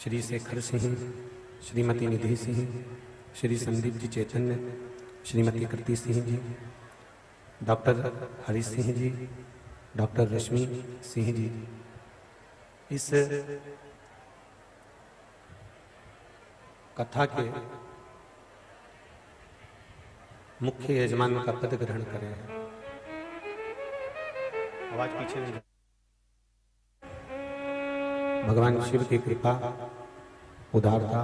श्री शेखर सिंह, श्रीमती निधि सिंह, श्री संदीप जी चैतन्य, श्रीमती कृति Singh ji, doctor Harish Singh ji, doctor Rashmi Singh ji. इस कथा के मुख्य यजमान का पद ग्रहण करें। आवाज पीछे नहीं। भगवान शिव की कृपा, उदारता,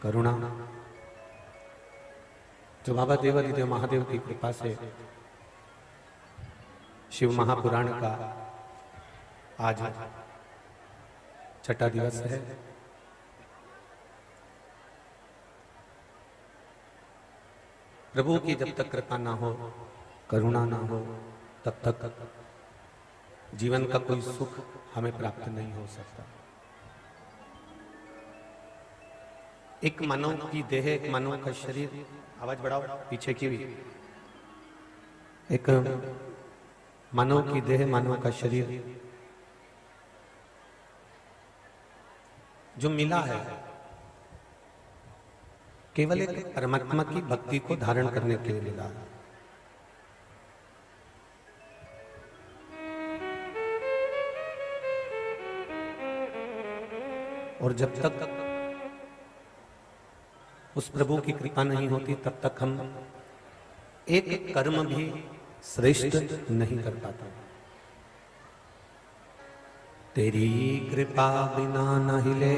करुणा, जो बाबा देवादिदेव महादेव की कृपा से शिव महापुराण का आज छठा दिवस है। प्रभु की जब तक कृपा ना हो, करुणा ना हो, तब तक जीवन का कोई सुख हमें प्राप्त नहीं हो सकता। एक मानव की देह, एक मानव का शरीर, आवाज बढ़ाओ पीछे की भी, एक मानव की देह, मानव का शरीर जो मिला है केवल एक परमात्मा की भक्ति को धारण करने के लिए मिला है। और जब तक उस प्रभु की कृपा नहीं होती तब तक हम एक कर्म भी श्रेष्ठ नहीं कर पाता। तेरी कृपा बिना न हिले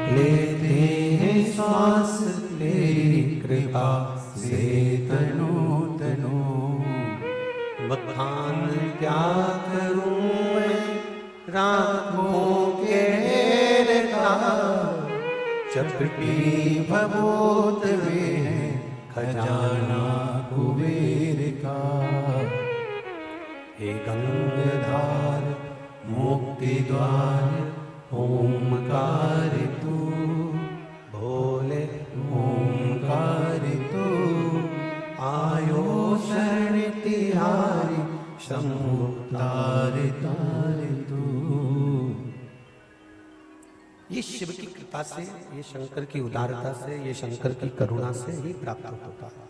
लेते हैं श्वास, तेरी कृपा से तनु तनु। बखान क्या करूं मैं राखों के का, चपटी भभूत में खजाना कुबेर का। हे गंगाधार मुक्ति द्वार ओमकार तू, भोले ओमकार तू। आयो शरण तिहारी शंभु तार तार तू। ये शिव की कृपा से, ये शंकर की उदारता से, ये शंकर की करुणा से ही प्राप्त होता है।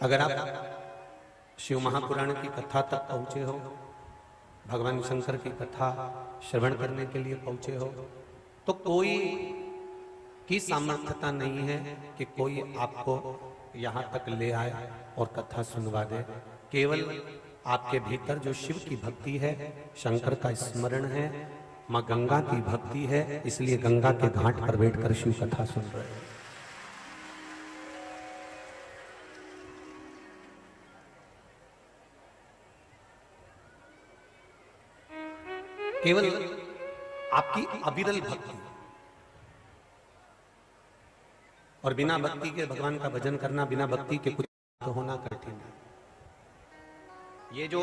अगर आप शिव महापुराण की कथा तक पहुंचे हो, भगवान शंकर की कथा श्रवण करने के लिए पहुंचे हो, तो कोई की सामर्थ्यता नहीं है कि कोई आपको यहां तक ले आए और कथा सुनवा दे। केवल आपके भीतर जो शिव की भक्ति है, शंकर का स्मरण है, मां गंगा की भक्ति है, इसलिए गंगा के घाट पर बैठकर शिव कथा सुन रहे हैं। केवल आपकी अविरल भक्ति, और बिना भक्ति के भगवान का भजन करना, बिना भक्ति के कुछ होना कठिन है। ये जो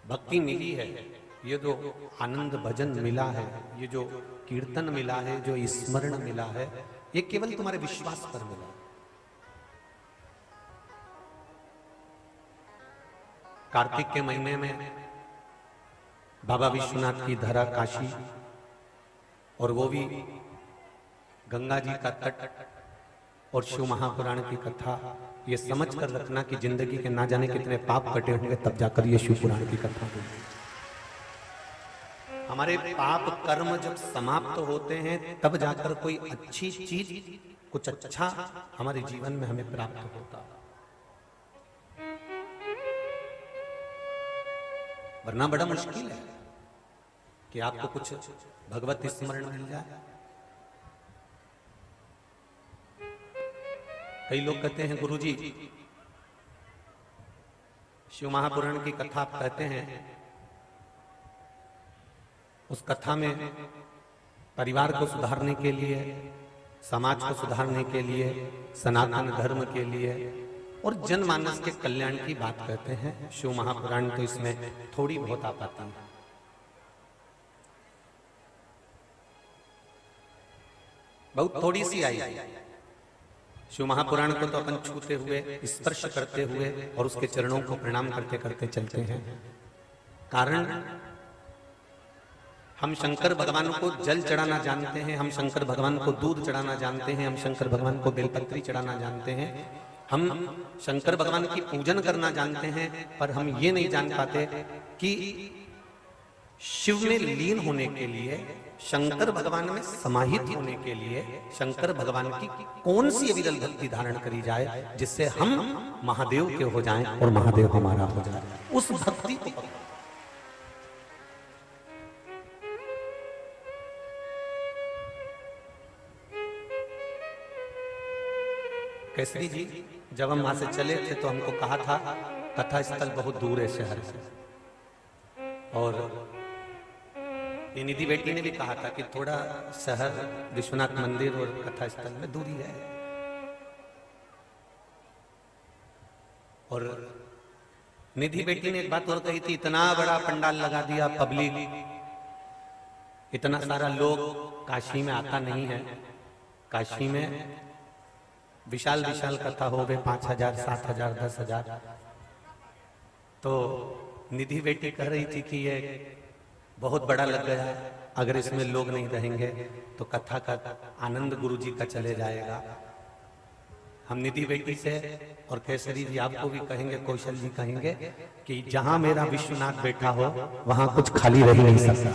भक्ति मिली है, ये जो आनंद भजन मिला है, ये जो कीर्तन मिला है, जो स्मरण मिला है, ये केवल तुम्हारे विश्वास पर मिला। कार्तिक के महीने में बाबा विश्वनाथ की धरा काशी, और वो भी गंगा जी का तट और शिव महापुराण की कथा, ये समझ कर रखना कि जिंदगी के ना जाने कितने पाप कटे होंगे तब जाकर ये शिव पुराण की कथा होगी। हमारे पाप कर्म जब समाप्त होते हैं तब जाकर कोई अच्छी चीज, कुछ अच्छा हमारे जीवन में हमें प्राप्त होता, वरना बड़ा मुश्किल है कि आपको कुछ भगवत स्मरण मिल जाए। कई लोग कहते हैं गुरुजी शिव महापुराण की कथा आप कहते हैं, उस कथा में परिवार को सुधारने के लिए, समाज को सुधारने के लिए, सनातन धर्म के लिए और जनमानस के कल्याण की बात कहते हैं। शिव महापुराण तो इसमें थोड़ी बहुत आ पाती है। बहुत थोड़ी सी आई, शिव महापुराण को तो अपन छूते हुए, स्पर्श करते हुए और उसके चरणों को प्रणाम करते करते चलते हैं। कारण हम शंकर भगवान को जल चढ़ाना जानते हैं, हम शंकर भगवान को दूध चढ़ाना जानते हैं, हम शंकर भगवान को बेलपत्री चढ़ाना जानते हैं, हम शंकर भगवान की पूजन करना जानते हैं, पर हम ये नहीं जान पाते कि शिव में लीन होने के लिए, शंकर भगवान में समाहित होने के लिए शंकर भगवान की कौन सी अविरल भक्ति धारण करी जाए जिससे हम महादेव के हो जाएं और महादेव हमारा हो जाए। उस भक्ति को केसरी जी जब हम वहां से चले थे तो हमको कहा था कथा स्थल बहुत दूर है शहर से, और ये निधि बेटी ने भी कहा था कि थोड़ा शहर विश्वनाथ मंदिर और कथा स्थल में दूरी है। और निधि बेटी ने एक बात और कही थी, इतना बड़ा पंडाल लगा दिया, पब्लिक इतना सारा लोग काशी में आता नहीं है। काशी में विशाल विशाल कथा हो गए 5,000, 7,000, 10,000। तो निधि बेटी कह रही थी कि ये बहुत बड़ा लग गया, अगर इसमें लोग नहीं रहेंगे तो कथा का आनंद गुरु जी का चले जाएगा। हम निधि बेटी से और केसरी जी आपको भी कहेंगे, कौशल जी कहेंगे कि जहां मेरा विश्वनाथ बैठा हो वहां कुछ खाली रह नहीं सकता।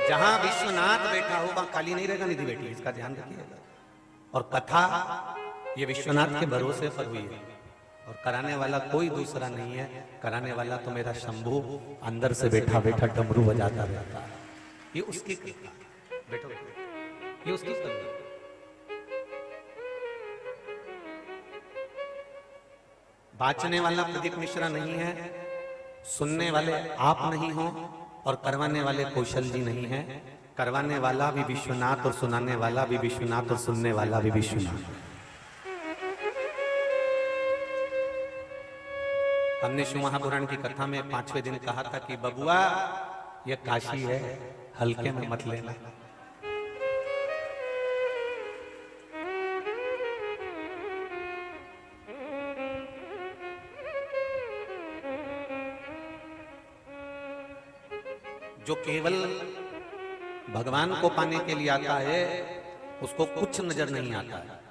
जहां विश्वनाथ बैठा हो वहां खाली नहीं रहेगा निधि बेटी, इसका ध्यान रखिएगा। और कथा ये विश्वनाथ के भरोसे पर हुई है और कराने वाला कोई दूसरा नहीं है। कराने वाला तो मेरा शंभू अंदर से बैठा बैठा डमरू बजाता रहता है। ये उसकी कथा, बैठो ये उसकी कथा। बाचने वाला प्रदीप मिश्रा नहीं है, सुनने वाले आप नहीं हो और करवाने वाले कौशल जी नहीं है। करवाने वाला भी विश्वनाथ और सुनाने वाला भी विश्वनाथ और सुनने वाला भी विश्वनाथ। हमने शिव महापुराण की कथा में 5वें दिन कहा था कि बबुआ ये काशी है, हल्के में मत लेना। जो केवल भगवान को पाने के लिए आता है उसको कुछ नजर नहीं आता है।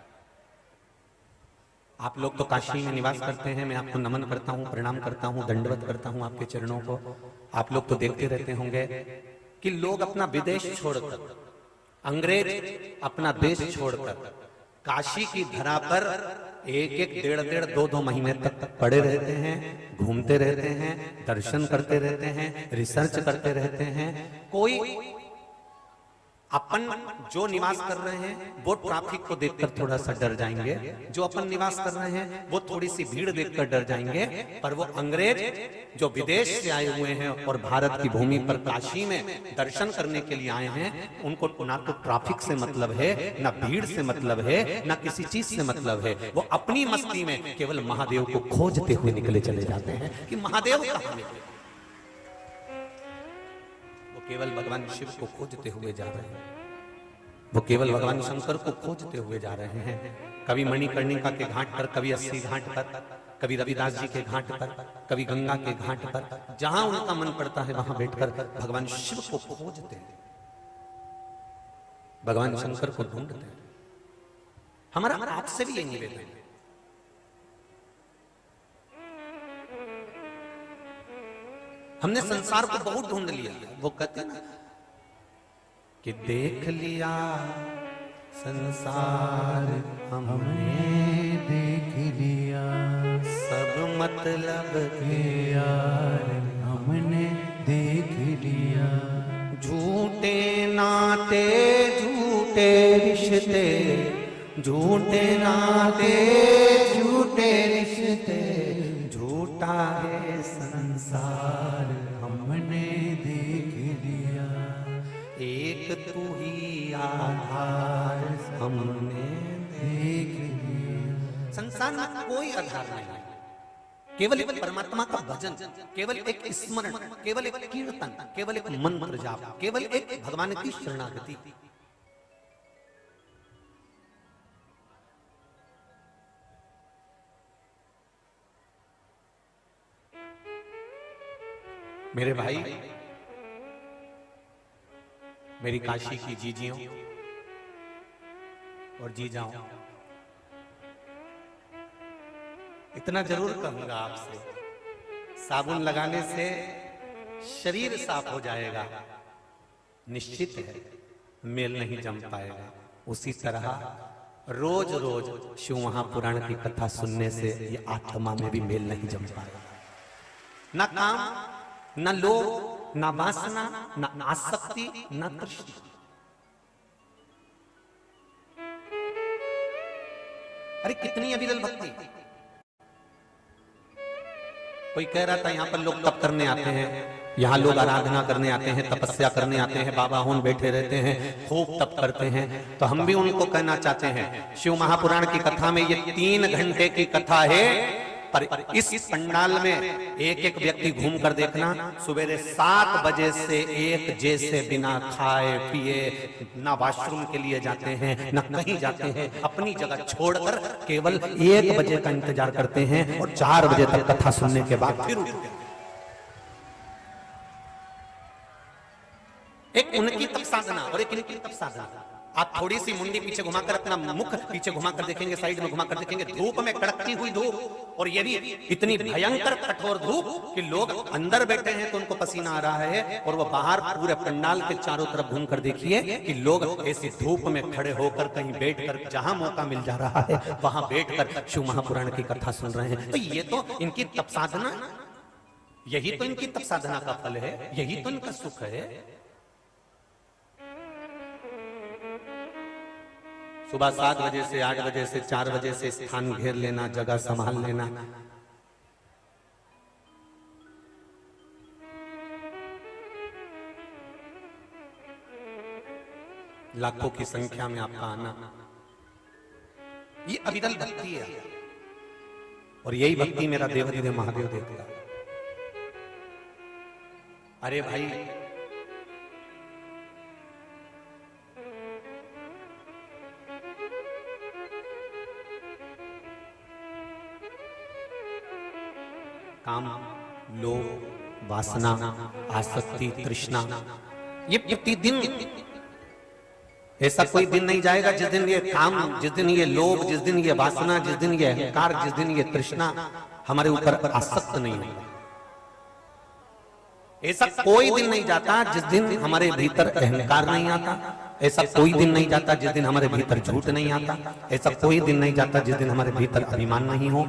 आप लोग तो काशी में निवास करते हैं, मैं आपको नमन करता हूं, प्रणाम करता हूं, दंडवत करता हूं आपके चरणों को। आप लोग तो देखते रहते होंगे कि लोग अपना विदेश छोड़कर, अंग्रेज अपना देश छोड़कर काशी की धरा पर एक एक, डेढ़ डेढ़, 2-2 महीने तक पड़े रहते हैं, घूमते रहते हैं, दर्शन करते रहते हैं, रिसर्च करते रहते हैं। कोई अपन जो निवास कर रहे हैं वो ट्रैफिक को देखकर थोड़ा सा डर जाएंगे, जो अपन निवास कर रहे हैं वो थोड़ी सी भीड़ देखकर डर जाएंगे, पर वो अंग्रेज जो विदेश से आए हुए हैं और भारत की भूमि पर काशी में दर्शन करने के लिए आए हैं, उनको ना तो ट्रैफिक से मतलब है, ना भीड़ से मतलब है, ना किसी चीज से मतलब है। वो अपनी मस्ती में केवल महादेव को खोजते हुए निकले चले जाते हैं कि महादेव कहां है। केवल भगवान शिव को खोजते हुए जा रहे हैं, वो केवल भगवान शंकर को खोजते हुए जा रहे हैं। कभी मणिकर्णिका के घाट पर, कभी 80 घाट पर, कभी रविदास जी के घाट पर, कभी गंगा के घाट पर, जहां उनका मन पड़ता है वहां बैठकर भगवान शिव को खोजते हैं, भगवान शंकर को ढूंढते हैं। हमारा आपसे भी ये निवेदन है, हमने संसार को बहुत ढूंढ लिया। वो कहते हैं ना कि देख लिया संसार हमने, देख लिया सब मतलब के यार हमने देख लिया। झूठे नाते झूठे रिश्ते, झूठे नाते झूठे रिश्ते, झूठा है संसार हमने देख लिया। एक तू ही आधार हमने देख लिया। संसार में कोई आधार नहीं है, केवल एक परमात्मा का भजन, केवल एक स्मरण, केवल एक कीर्तन, केवल एक मंत्र जाप, केवल एक भगवान की शरणागति। मेरे भाई, मेरी काशी की जीजियों और जीजाओं, इतना जरूर कहूंगा आपसे, साबुन लगाने से शरीर साफ हो जाएगा, निश्चित है मेल नहीं जम पाएगा। उसी तरह रोज रोज शिव महापुराण की कथा सुनने से ये आत्मा में भी मेल नहीं जम पाएगा। न काम, न लोभ, न वासना, न आसक्ति, न तृष्णा। अरे कितनी अविरल भक्ति। कोई कह रहा था यहां पर लोग तप करने आते हैं, यहाँ लोग आराधना करने आते हैं, तपस्या करने आते हैं, बाबा होन बैठे रहते हैं, खूब तप करते हैं। तो हम भी उनको कहना चाहते हैं, शिव महापुराण की कथा में ये 3 घंटे की कथा है, पर इस पंडाल में एक एक व्यक्ति घूम कर देखना, सवेरे 7 बजे से 1 जैसे बिना खाए पिए ना वॉशरूम के लिए जाते हैं, ना कहीं जाते हैं, अपनी जगह छोड़कर केवल 1 बजे का इंतजार करते हैं और 4 बजे तक कथा सुनने के बाद फिर उठते हैं। एक उनकी तप साधना और एक इनकी तप साधना। आप थोड़ी सी मुंडी पीछे घुमाकर, अपना मुख पीछे घुमाकर देखेंगे, साइड में घुमाकर देखेंगे, धूप में कड़कती हुई धूप, और ये भी इतनी भयंकर कठोर धूप कि लोग अंदर बैठे हैं तो उनको पसीना आ रहा है, और वो बाहर पूरे पंडाल के चारों तरफ घूमकर देखिए कि लोग ऐसी धूप में खड़े होकर कहीं बैठकर, जहां मौका मिल जा रहा है वहां बैठकर शिव महापुराण की कथा सुन रहे हैं। तो ये तो इनकी तप साधना, यही तो इनकी तप साधना का फल है, यही तो इनका सुख है। सुबह 7 बजे से 8 बजे से 4 बजे से स्थान घेर लेना, जगह संभाल लेना, लाखों की संख्या में आपका आना, ये अविरल भक्ति है। और यही भक्ति मेरा देवाधिदेव महादेव देता है। अरे भाई, काम, लोभ, वासना, आसक्ति, तृष्णा, ये प्रतिदिन, ऐसा कोई दिन नहीं जाएगा जिस दिन ये काम, जिस दिन ये लोभ, जिस दिन ये वासना, जिस दिन ये अहंकार, जिस दिन ये तृष्णा हमारे ऊपर आसक्त नहीं होगा। ऐसा कोई दिन नहीं जाता जिस दिन हमारे भीतर अहंकार नहीं आता, ऐसा कोई दिन नहीं जाता जिस दिन हमारे भीतर झूठ नहीं आता, ऐसा कोई दिन नहीं जाता जिस दिन हमारे भीतर अभिमान नहीं हो,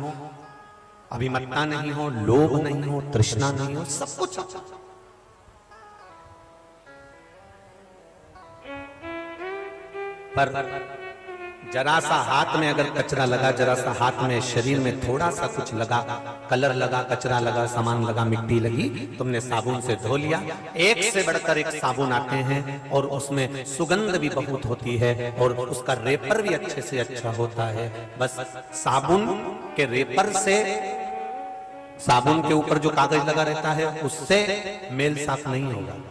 अभिमत्ता नहीं हो, लोभ नहीं हो, तृष्णा नहीं हो, सब कुछ। पर जरा सा हाथ में अगर कचरा लगा, जरा सा हाथ में, शरीर में थोड़ा सा कुछ लगा, कलर लगा, कचरा लगा, सामान लगा, मिट्टी लगी, तुमने साबुन से धो लिया। एक से बढ़कर एक साबुन आते हैं और उसमें सुगंध भी बहुत होती है और उसका रेपर भी अच्छे से अच्छा होता है। बस साबुन के रेपर से, साबुन के ऊपर जो कागज लगा रहता है उससे मेल साफ नहीं होगा।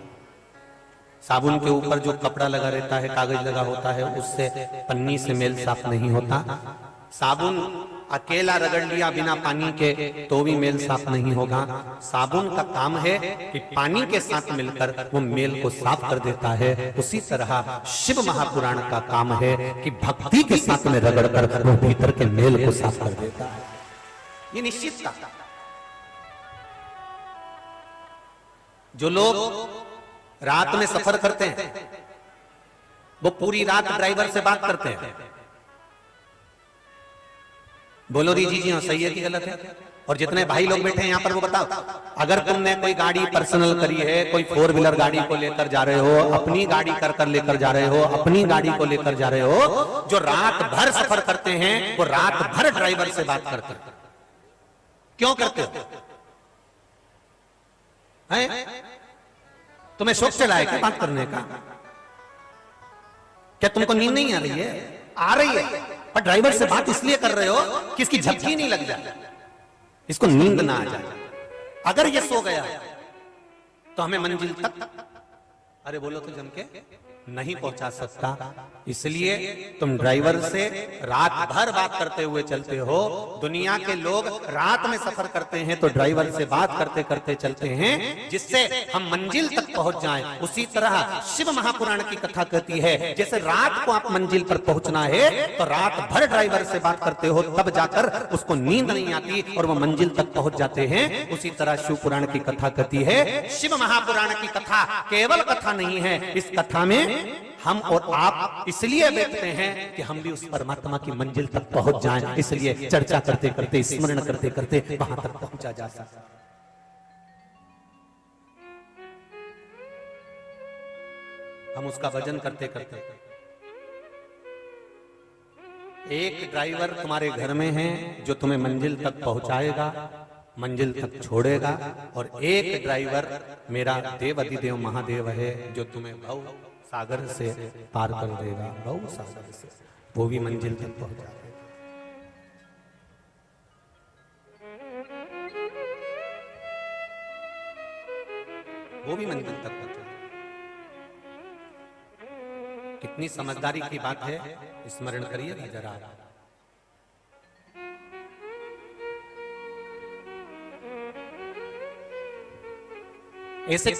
साबुन के ऊपर जो कपड़ा लगा रहता है, कागज लगा होता है, उससे, पन्नी से मेल साफ नहीं होता। साबुन अकेला रगड़ लिया बिना पानी के तो भी मेल साफ नहीं होगा। साबुन का काम है कि पानी के साथ मिलकर वो मेल को साफ कर देता है। उसी तरह शिव महापुराण का काम है कि भक्ति के साथ में रगड़कर वो भीतर के मेल को साफ कर देता है। ये निश्चित था। जो लोग रात में सफर करते हैं वो पूरी रात ड्राइवर से बात करते हैं, बोलो री जी हाँ, सही है कि गलत है? और जितने भाई लोग बैठे हैं यहाँ पर वो बताओ, अगर तुमने कोई गाड़ी पर्सनल करी है, कोई 4 व्हीलर गाड़ी को लेकर जा रहे हो, अपनी गाड़ी कर लेकर जा रहे हो, अपनी गाड़ी को लेकर जा रहे हो, जो रात भर सफर करते हैं वो रात भर ड्राइवर से बात करते हैं। क्यों करते हो? तुम्हें शौक चला है क्या बात करने का? क्या तुमको नींद नहीं आ रही है? आ रही है, पर ड्राइवर से बात इसलिए कर रहे हो कि इसकी झपकी नहीं लग जाए, इसको नींद ना आ जाए। अगर ये सो गया तो हमें मंजिल तक, अरे बोलो तो जम के, नहीं पहुंचा सकता। इसलिए तुम ड्राइवर से रात भर बात करते हुए चलते हो। दुनिया के लोग रात में सफर करते हैं तो ड्राइवर से बात करते करते चलते हैं, जिससे हम मंजिल तक पहुंच जाएं। उसी तरह शिव महापुराण की कथा कहती है, जैसे रात को आप मंजिल पर पहुंचना है तो रात भर ड्राइवर से बात करते हो, तब जाकर उसको नींद नहीं आती और वो मंजिल तक पहुंच जाते हैं। उसी तरह शिव पुराण की कथा कहती है। शिव महापुराण की कथा केवल कथा नहीं है, इस कथा में हम और आप इसलिए बैठते हैं कि हम भी उस परमात्मा की मंजिल तक पहुंच जाएं। इसलिए चर्चा करते करते, स्मरण करते करते वहां तक पहुंचा जा सकता। हम उसका भजन करते करते, एक ड्राइवर तुम्हारे घर में है जो तुम्हें मंजिल तक पहुंचाएगा, मंजिल तक छोड़ेगा, और एक ड्राइवर मेरा देव अधिदेव महादेव है जो तुम्हें भव सागर से पार कर देगा। भव सागर से वो भी मंजिल तक पहुंचा देगा। वो भी मंजिल तक पहुंचा। कितनी समझदारी की बात है, स्मरण करिएगा जरा। ऐसे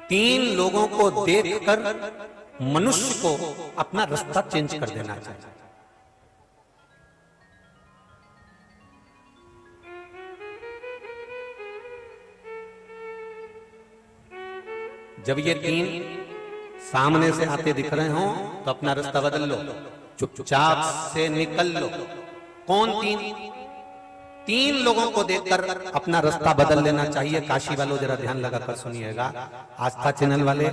तीन लोगों को देखकर मनुष्य को अपना रास्ता चेंज कर देना चाहिए। जब ये तीन सामने से आते दिख रहे हो तो अपना रास्ता बदल लो, चुपचाप से निकल लो। कौन तीन लोगों को देखकर अपना रास्ता बदल लेना चाहिए। काशी वालों जरा ध्यान लगाकर सुनिएगा। आस्था चैनल वाले,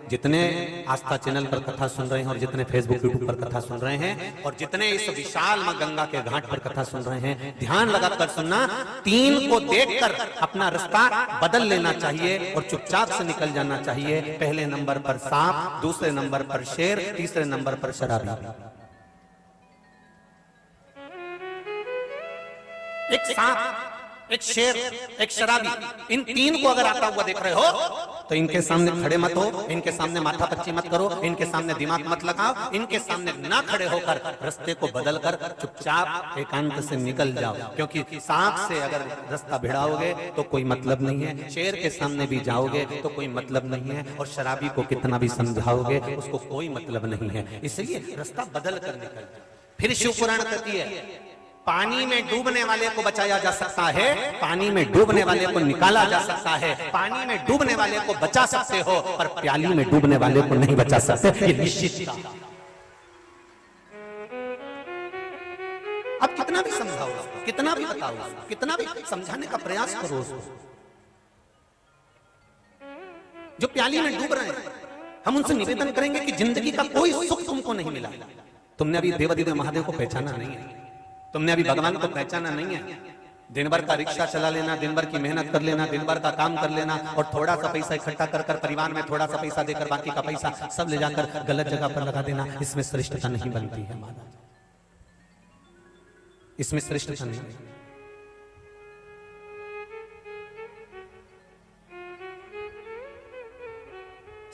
जितने आस्था चैनल पर कथा सुन रहे हैं और जितने फेसबुक यूट्यूब पर कथा सुन रहे हैं और जितने इस विशाल मां गंगा के घाट पर कथा सुन रहे हैं, ध्यान लगाकर सुनना। तीन को देखकर अपना रास्ता बदल लेना चाहिए और चुपचाप से निकल जाना चाहिए। पहले नंबर पर सांप, दूसरे नंबर पर शेर, तीसरे नंबर पर शराबी। एक सांप, एक शेर, एक शराबी, इन तीन को अगर आता हुआ देख रहे हो तो इनके सामने खड़े मत हो, इनके सामने माथा पच्ची मत करो, इनके सामने दिमाग मत लगाओ, इनके सामने ना खड़े होकर रास्ते को बदलकर चुपचाप एकांत से निकल जाओ। क्योंकि सांप से अगर रास्ता भिड़ाओगे तो कोई मतलब नहीं है, शेर के सामने भी जाओगे तो कोई मतलब नहीं है, और शराबी को कितना भी समझाओगे उसको कोई मतलब नहीं है। इसलिए रास्ता बदल कर निकल जाओ। फिर शिव पुराण कहती है, पानी में डूबने वाले को बचाया जा सकता है, पानी में डूबने वाले को निकाला जा सकता है, पानी में डूबने वाले को बचा सकते हो, पर प्याली में डूबने वाले को नहीं बचा सकते। ये निश्चित। अब कितना भी समझाओ, कितना भी बताओ, कितना भी समझाने का प्रयास करो उसको, जो प्याली में डूब रहे हैं, हम उनसे निवेदन करेंगे कि जिंदगी का कोई सुख तुमको नहीं मिला। तुमने अभी देवाधिदेव महादेव को पहचाना नहीं है, तुमने अभी भगवान को पहचाना नहीं है। दिन भर का रिक्शा चला लेना, दिन भर की मेहनत कर लेना, दिन भर का काम कर लेना और थोड़ा सा पैसा इकट्ठा कर कर परिवार में थोड़ा सा पैसा देकर बाकी का पैसा सब ले जाकर गलत जगह पर लगा देना, इसमें श्रेष्ठता नहीं बनती है महाराज, इसमें श्रेष्ठता नहीं।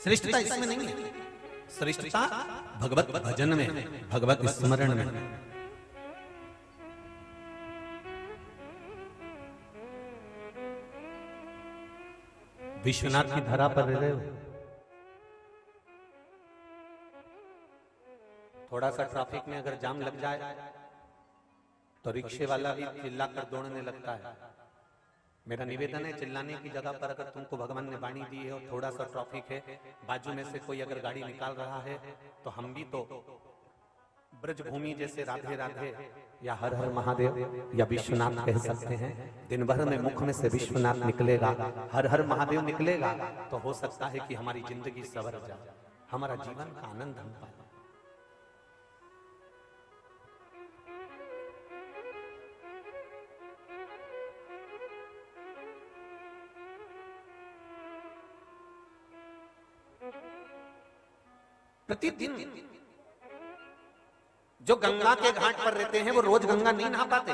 श्रेष्ठता इसमें नहीं है, श्रेष्ठता भगवत भजन में, भगवत स्मरण में। विश्वनाथ की धरा पर रह रहे हो, थोड़ा सा ट्रैफिक में अगर जाम लग जाए तो रिक्शे वाला भी चिल्लाकर दौड़ने लगता है। मेरा निवेदन है, चिल्लाने की जगह पर अगर तुमको भगवान ने वाणी दी है और थोड़ा सा ट्रैफिक है, बाजू में से कोई अगर गाड़ी निकाल रहा है तो हम भी तो ब्रजभूमि जैसे राधे राधे या हर हर महादेव या विश्वनाथ कह सकते हैं। दिन भर में मुख में से विश्वनाथ निकलेगा, हर हर महादेव निकलेगा, तो हो सकता है कि हमारी जिंदगी सवर जाए, हमारा जीवन का आनंद हम पाए। प्रतिदिन जो गंगा के घाट पर रहते हैं वो रोज गंगा नहीं नहा पाते।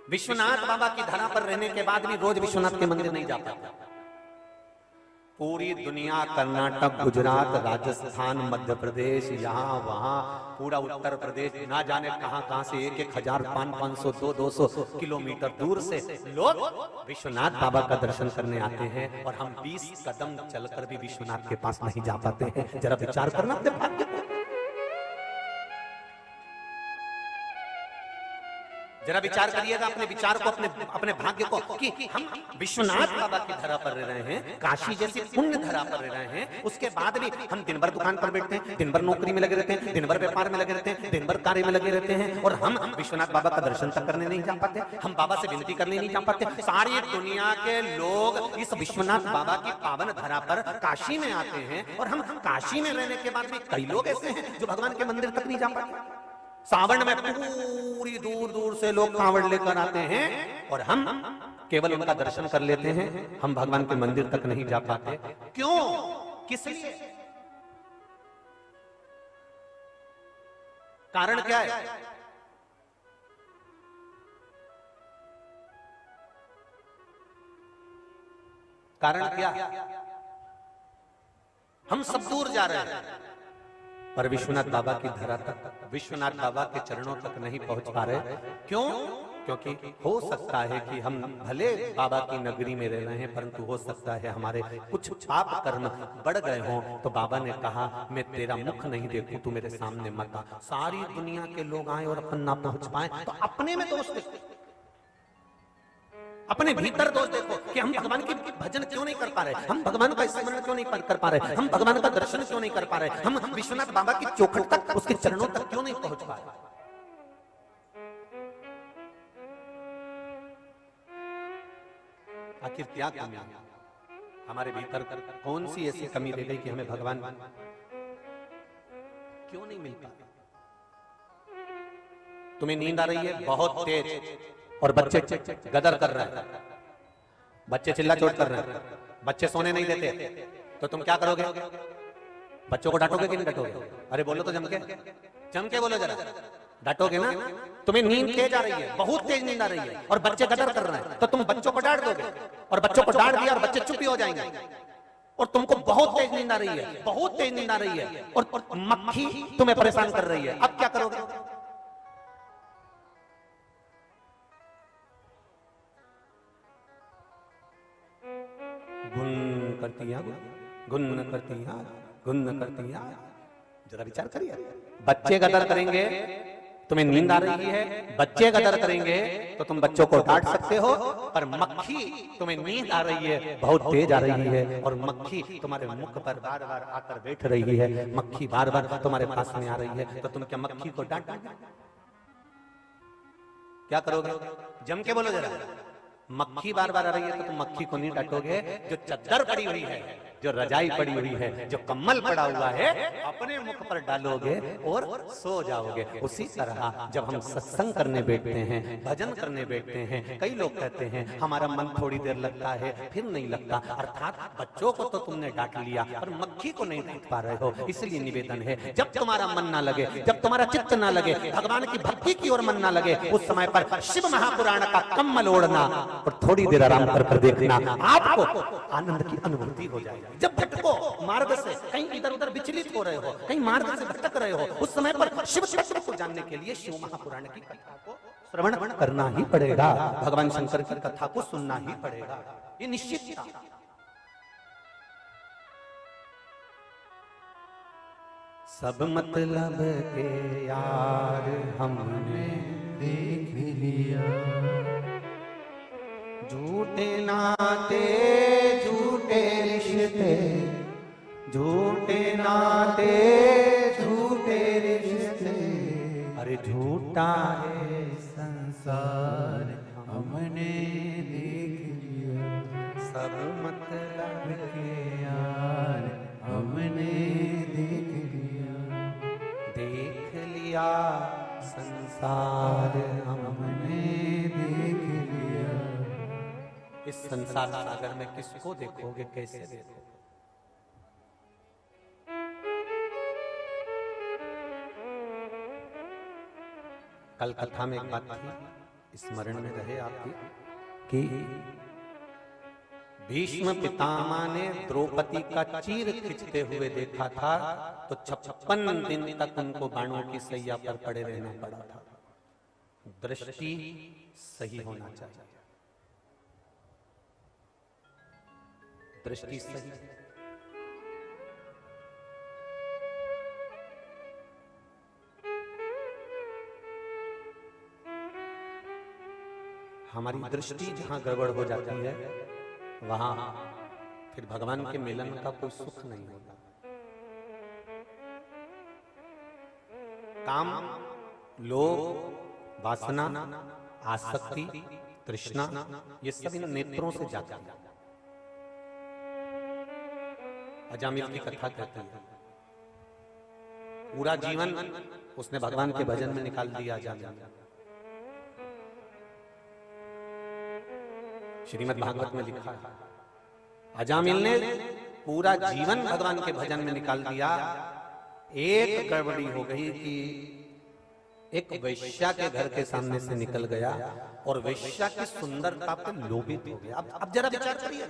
विश्वनाथ बाबा की धरा पर रहने के बाद भी रोज विश्वनाथ के मंदिर नहीं जा पाता। पूरी दुनिया, कर्नाटक, गुजरात, राजस्थान, मध्य प्रदेश, यहाँ वहाँ, पूरा उत्तर प्रदेश, ना जाने कहां कहां से 1,000, 500, 200 किलोमीटर दूर से लोग विश्वनाथ बाबा का दर्शन करने आते हैं और हम 20 कदम चलकर भी विश्वनाथ के पास नहीं जा पाते हैं। जरा विचार करना अपने भाग्य को, जरा विचार करिएगा अपने विचार को, अपने भाग्य को, कि हम विश्वनाथ बाबा की धरा पर रह रहे हैं, काशी जैसी पुण्य धरा पर रह रहे हैं, उसके बाद भी हम दिन भर दुकान पर बैठते हैं, दिन भर नौकरी में लगे रहते हैं, दिन भर व्यापार में लगे रहते हैं, दिन भर कार्य में लगे रहते हैं, और हम विश्वनाथ बाबा का दर्शन तक करने नहीं जा पाते, हम बाबा से विनती करने नहीं जा पाते। सारी दुनिया के लोग इस विश्वनाथ बाबा की पावन धरा पर काशी में आते हैं, और हम काशी में रहने के बाद भी कई लोग ऐसे हैं जो भगवान के मंदिर तक नहीं जा पाते। सावन में पूरी दूर दूर से लोग कांवड़ लेकर आते हैं और हम केवल उनका दर्शन कर लेते हैं, हम भगवान के मंदिर तक नहीं जा पाते। क्यों? किस लिए? कारण क्या है? कारण क्या? हम सब दूर जा रहे हैं पर विश्वनाथ बाबा की धरा तक, विश्वनाथ बाबा के चरणों तक नहीं पहुंच पा रहे। क्यों? क्योंकि हो सकता है कि हम भले बाबा की नगरी में रह रहे हैं, परंतु हो सकता है हमारे कुछ पाप कर्म बढ़ गए हों। तो बाबा ने कहा, मैं तेरा मुख नहीं देखूं, तू मेरे सामने मत आ। सारी दुनिया के लोग आए और अपन ना पहुंच पाए, तो अपने में दोष देखो, अपने भीतर दोष देखो कि हम भगवान की भजन क्यों नहीं कर पा रहे, हम भगवान का स्मरण क्यों नहीं कर पा रहे, हम भगवान का दर्शन क्यों नहीं कर पा रहे, हम विश्वनाथ बाबा की चौखट तक, उसके चरणों तक क्यों नहीं पहुंच पा रहे। आखिर क्या कमी है हमारे भीतर? कौन सी ऐसी कमी रह गई कि हमें भगवान क्यों नहीं मिल पा? तुम्हें नींद आ रही है बहुत तेज और बच्चे गदर कर रहे हैं, बच्चे चिल्ला चोट कर रहे हैं, बच्चे सोने नहीं देते, तो तुम क्या करोगे? बच्चों को डांटोगे कि नहीं डांटोगे? अरे बोलो तो जम के बोलो जरा, डांटोगे ना? तुम्हें नींद तेज आ रही है, बहुत तेज नींद आ रही है और बच्चे गदर कर रहे हैं, तो तुम बच्चों को डांट दोगे, और बच्चों को डांट दिया और बच्चे चुप ही हो जाएंगे, और तुमको बहुत तेज नींद आ रही है, बहुत तेज नींद आ रही है, और मक्खी तुम्हें परेशान कर रही है। अब क्या करोगे? गुन करती है, गुन करती है, गुन करती है। जरा विचार करिए, बच्चे गदर करेंगे, तुम्हें नींद आ रही है, बच्चे गदर करेंगे तो तुम बच्चों को डांट सकते हो, पर मक्खी, तुम्हें नींद आ रही है, बहुत तेज आ रही है, और मक्खी तुम्हारे मुख पर बार बार आकर बैठ रही है, मक्खी बार बार तुम्हारे पास में आ रही है, तो तुम क्या मक्खी को डांटोगे? क्या करोगे? जम के बोलो जरा। मक्खी बार बार आ रही है तो तुम मक्खी को नहीं डांटोगे। जो चद्दर पड़ी हुई है, जो रजाई पड़ी हुई है, जो कम्बल पड़ा हुआ है, अपने मुख पर डालोगे और सो जाओगे। उसी तरह जब हम सत्संग करने बैठते हैं, भजन करने बैठते हैं, कई लोग कहते हैं हमारा मन थोड़ी देर लगता है फिर नहीं लगता, अर्थात बच्चों को तो तुमने डांट लिया पर मक्खी को नहीं डांट पा रहे हो। इसलिए निवेदन है, जब तुम्हारा मन ना लगे, जब तुम्हारा चित्त ना लगे, भगवान की भक्ति की ओर मन ना लगे, उस समय पर शिव महापुराण का कम्बल ओढ़ना और थोड़ी देर आराम कर देखना, आपको आनंद की अनुभूति हो जाएगी। जब भटको मार्ग से, कहीं इधर उधर विचलित हो रहे हो, कहीं मार्ग से भटक रहे हो, उस समय पर शिव तत्व को जानने के लिए शिव महापुराण की कथा को श्रवण करना ही पड़ेगा, भगवान शंकर की कथा को सुनना ही पड़ेगा, ये निश्चित था। सब मतलब के यार हमने देख लिया, झूठे नाते झूठे रिश्ते, झूठे नाते झूठे रिश्ते, अरे झूठा है संसार हमने देख लिया, सब मतलब के यार हमने देख लिया, संसार हमने देख लिया। इस संसार सागर में किसको देखोगे, कैसे देखोगे? कल कथा में एक बात थी, स्मरण में रहे आपकी कि भीष्म पितामह ने द्रौपदी का चीर खींचते हुए देखा था तो 56 दिन तक उनको बाणों की सैया पर पड़े रहना पड़ा था। दृष्टि सही होना चाहिए, दृष्टि सही। हमारी दृष्टि जहां गड़बड़ हो जाती है वहां फिर भगवान के मिलन का कोई सुख नहीं होता। काम, लोभ, वासना, आसक्ति, तृष्णा, ये सब इन नेत्रों से जाता है। अजामिल की कथा कहती है पूरा जीवन उसने भगवान के भजन में निकाल दिया। अजामिल श्रीमद् भागवत में लिखा है अजामिल ने पूरा जीवन भगवान के भजन में निकाल दिया। एक गड़बड़ी हो गई कि एक वैश्या के घर के सामने से निकल गया और वैश्या की सुंदरता पर लोभित हो गया। अब जरा विचार करिए,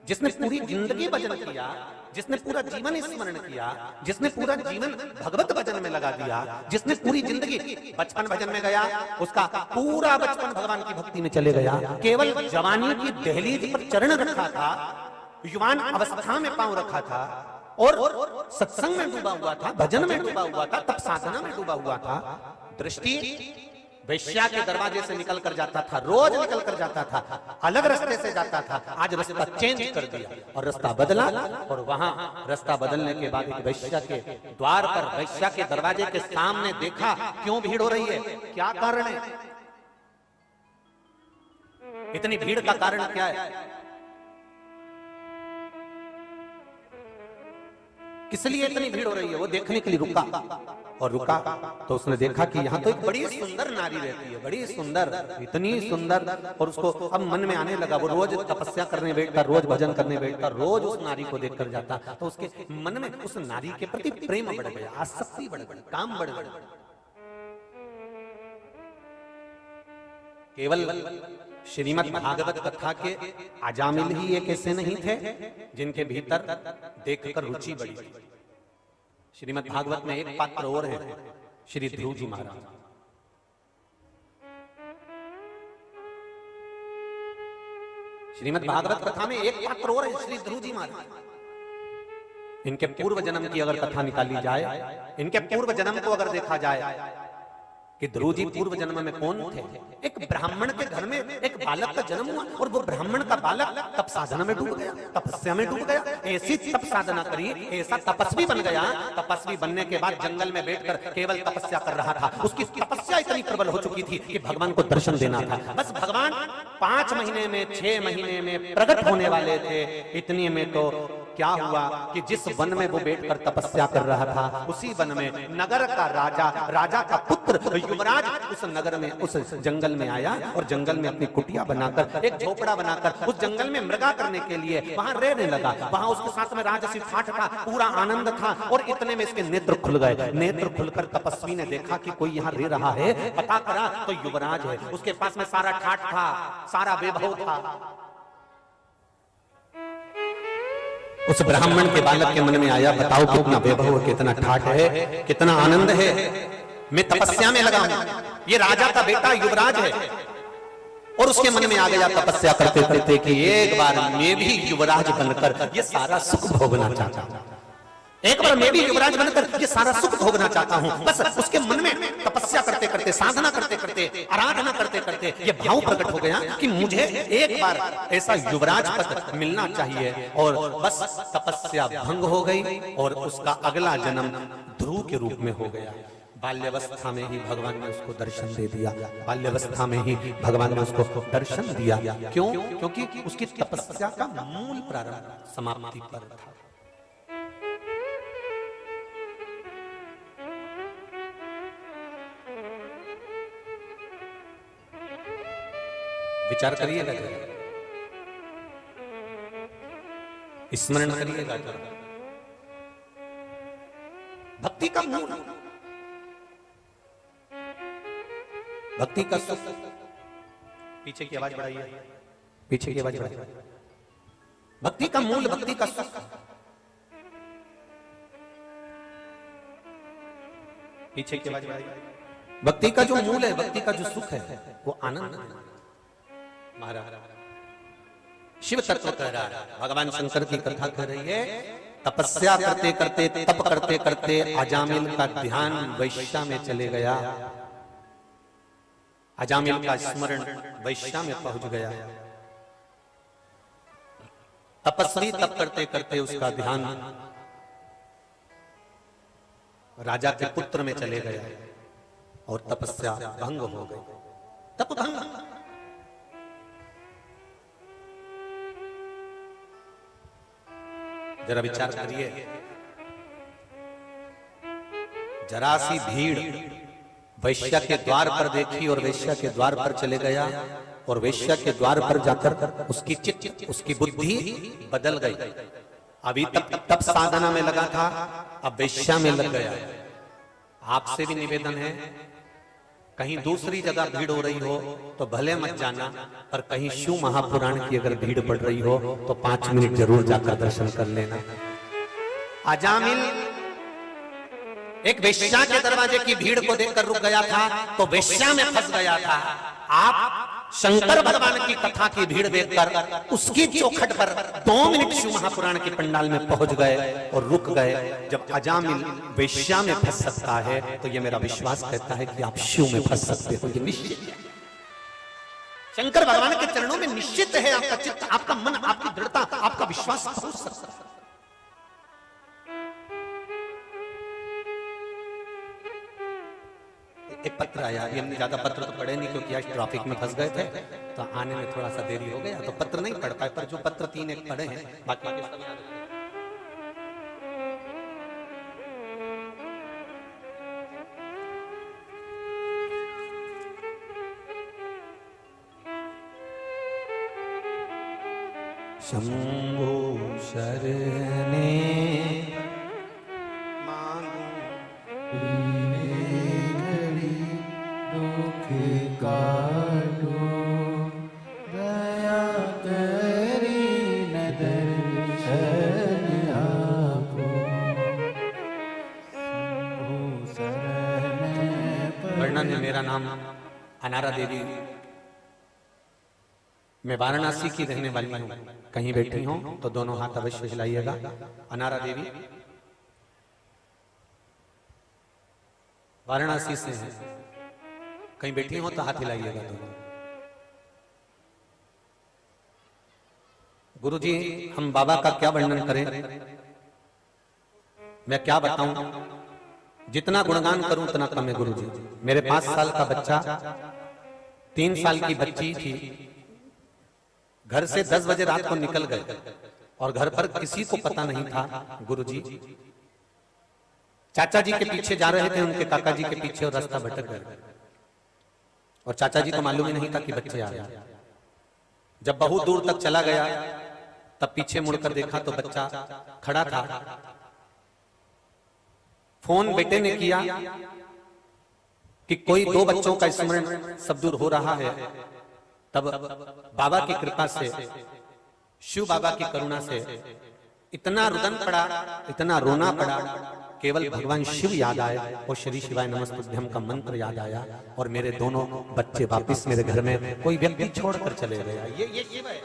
जिसने पूरी जिंदगी भजन किया, जिसने पूरा जीवन स्मरण किया, जिसने पूरा जीवन भगवत भजन में लगा दिया, जिसने पूरी जिंदगी बचपन भजन में गया, उसका पूरा बचपन भगवान की भक्ति में चले गया, केवल जवानी की दहलीज पर चरण रखा था, युवान अवस्था में पांव रखा था और सत्संग में डूबा हुआ था, भजन में डूबा हुआ था, तप साधना में डूबा हुआ था। दृष्टि वैश्या के दरवाजे से निकल कर जाता था, रोज निकल कर जाता था, अलग रास्ते से जाता था। आज रास्ता चेंज कर दिया और रास्ता बदला और वहां रास्ता बदलने के बाद एक वैश्या के द्वार पर, वैश्या के दरवाजे के सामने देखा क्यों भीड़ हो रही है, क्या कारण है, इतनी भीड़ का कारण क्या है, किस लिए इतनी भीड़ हो रही है। वो देखने के लिए रुका और रुका तो उसने देखा कि यहाँ तो एक बड़ी सुंदर नारी रहती है, बड़ी सुंदर, इतनी सुंदर। और उसको अब मन में आने लगा, वो रोज तपस्या करने बैठता, रोज भजन करने बैठता, रोज उस नारी को देखकर जाता, तो उसके मन में उस नारी के प्रति प्रेम बढ़ गया, आसक्ति बढ़ गई, काम बढ़ गया। केवल श्रीमद् भागवत कथा के अजामिल ही एक ऐसे नहीं थे जिनके भीतर देखकर रुचि बढ़ी। श्रीमद् भागवत में एक पात्र और है, श्री ध्रुव जी महाराज। श्रीमद् भागवत कथा में एक पात्र और है, श्री ध्रुव जी महाराज। इनके पूर्व जन्म की अगर कथा निकाली जाए, इनके पूर्व जन्म को अगर देखा जाए कि ध्रुव जी पूर्व जन्म में कौन थे। एक ब्राह्मण के घर में एक बालक का जन्म हुआ और वो ब्राह्मण का बालक तप साधना में डूब गया, तपस्या में डूब गया, ऐसी तप साधना करी, ऐसा तपस्वी बन गया। तपस्वी बनने के बाद जंगल में बैठकर केवल तपस्या कर रहा था। उसकी तपस्या इतनी प्रबल हो चुकी थी कि भगवान को दर्शन देना था। बस भगवान 5 महीने में, 6 महीने में प्रकट होने वाले थे। इतने में तो क्या हुआ कि जिस वन में वो बैठकर तपस्या कर रहा था, उसी वन में नगर का राजा, राजा का पुत्र युवराज उस नगर में, उस जंगल में आया और जंगल में अपनी कुटिया बनाकर, एक झोपड़ा बनाकर उस जंगल में मृगा करने के लिए वहां रहने लगा। वहां उसके साथ में राजसी ठाठ था, पूरा आनंद था। और इतने में इसके नेत्र खुल गए। नेत्र खुलकर तपस्वी ने देखा कि कोई यहाँ रह रहा है, पता करा तो युवराज है। उसके पास में सारा ठाठ था, सारा वैभव था। उस ब्राह्मण के बालक के मन में आया, बताओ कितना वैभव, कितना ठाठ है, कितना आनंद है, मैं तपस्या में लगा हूं, ये राजा का बेटा युवराज है। और उसके मन में आ गया तपस्या करते करते कि एक बार मैं भी युवराज बनकर ये सारा सुख भोगना चाहता हूं, एक बार मैं भी युवराज बनकर ये सारा सुख भोगना चाहता हूं। बस उसके मन में तपस्या करते करते, साधना करते करते, आराधना करते करते ये भाव प्रकट हो गया कि मुझे एक बार ऐसा युवराज पद मिलना चाहिए। और बस तपस्या भंग हो गई और उसका अगला जन्म ध्रुव के रूप में हो गया। बाल्यावस्था में ही भगवान ने उसको दर्शन दे दिया, बाल्यावस्था में ही भगवान ने उसको दर्शन दिया। क्यों? क्योंकि उसकी तपस्या का मूल प्रारंभ समाप्ति पर था। विचार करिएगा, स्मरण करिएगा। भक्ति का मूल, भक्ति का सुख पीछे की आवाज बढ़ाइए, पीछे की आवाज बढ़ाइए। भक्ति का मूल, भक्ति का सुख, पीछे की आवाज बढ़ाइए। भक्ति का जो मूल है, भक्ति का जो सुख है, वो आनंद है। महाराज शिव तत्व कह रहा है, भगवान शंकर की कथा कह रही है। तपस्या करते करते, तप करते करते अजामिल का ध्यान वैश्या में चले गया, अजामिल का स्मरण वैश्या में पहुंच गया। तपस्वी तप करते करते उसका ध्यान राजा के पुत्र में चले गया और तपस्या भंग हो गई, तप भंग। जरा विचार करिए, जरा सी भीड़ वैश्या के द्वार पर देखी और वैश्या के द्वार पर चले गया, और वैश्या के द्वार पर जाकर उसकी चित्त, उसकी बुद्धि बदल गई। अभी तप साधना में लगा था, अब वैश्या में लग गया। आपसे भी निवेदन है, कहीं दूसरी जगह भीड़ हो रही हो तो भले मत जाना, पर कहीं शिव महापुराण की अगर भीड़ पड़ रही हो तो 5 मिनट जरूर जाकर दर्शन कर लेना। अजामिल एक वेश्या के दरवाजे की भीड़ को देखकर रुक गया था, तो वेश्या में फंस गया था। आप शंकर भगवान की कथा की भीड़ देखकर उसकी चौखट पर 2 मिनट शिव महापुराण के पंडाल में पहुंच गए और रुक गए। जब अजामिल वेश्या में फंस सकता है तो ये मेरा विश्वास कहता है कि आप शिव में फंस सकते हो, ये निश्चित है। शंकर भगवान के चरणों में निश्चित है आपका चित्त, आपका मन, आपकी दृढ़ता, आपका विश्वास पहुंच सकता है। एक पत्र आया, अभी हमने ज्यादा पत्र तो पढ़े नहीं क्योंकि आज ट्रैफिक में फंस गए थे, तो आने में थोड़ा सा देरी हो गया, तो पत्र नहीं पढ़ पाए, पर जो पत्र 3 एक पढ़े हैं, बाकी के सब याद है। शंभो शरणे काटो दया करी न दर्शन आपो, वर्णन है। मेरा नाम अनारा देवी, मैं वाराणसी की रहने वाली हूँ। कहीं बैठी हूँ तो दोनों हाथ अवश्य हिलाइएगा। अनारा देवी वाराणसी से है, कहीं बैठी हो तो हाथ हिलाइएगा दोनों। गुरुजी, हम बाबा का क्या वर्णन करें, मैं क्या बताऊं, जितना गुणगान करूं उतना कम है। गुरुजी, मेरे 5 साल का बच्चा, 3 साल की बच्ची थी, घर से 10 बजे रात को निकल गए और घर पर किसी को पता नहीं था। गुरुजी, चाचा जी के पीछे जा रहे थे, उनके काका जी के पीछे, और रास्ता भटक गए और चाचा जी को मालूम ही नहीं था कि बच्चे आ गए। जब बहुत दूर तक चला गया तब पीछे मुड़कर देखा तो बच्चा खड़ा था। फोन बेटे ने किया कि कोई 2 बच्चों का स्मरण सब दूर हो रहा है। तब बाबा की कृपा से, शिव बाबा की करुणा से इतना रुदन पड़ा, इतना रोना पड़ा, केवल भगवान शिव याद आए और श्री शिवाय नमस्तुभ्यम का मंत्र याद आया, और मेरे दोनों बच्चे वापिस मेरे घर में कोई व्यक्ति छोड़कर चले गया। ये शिव है।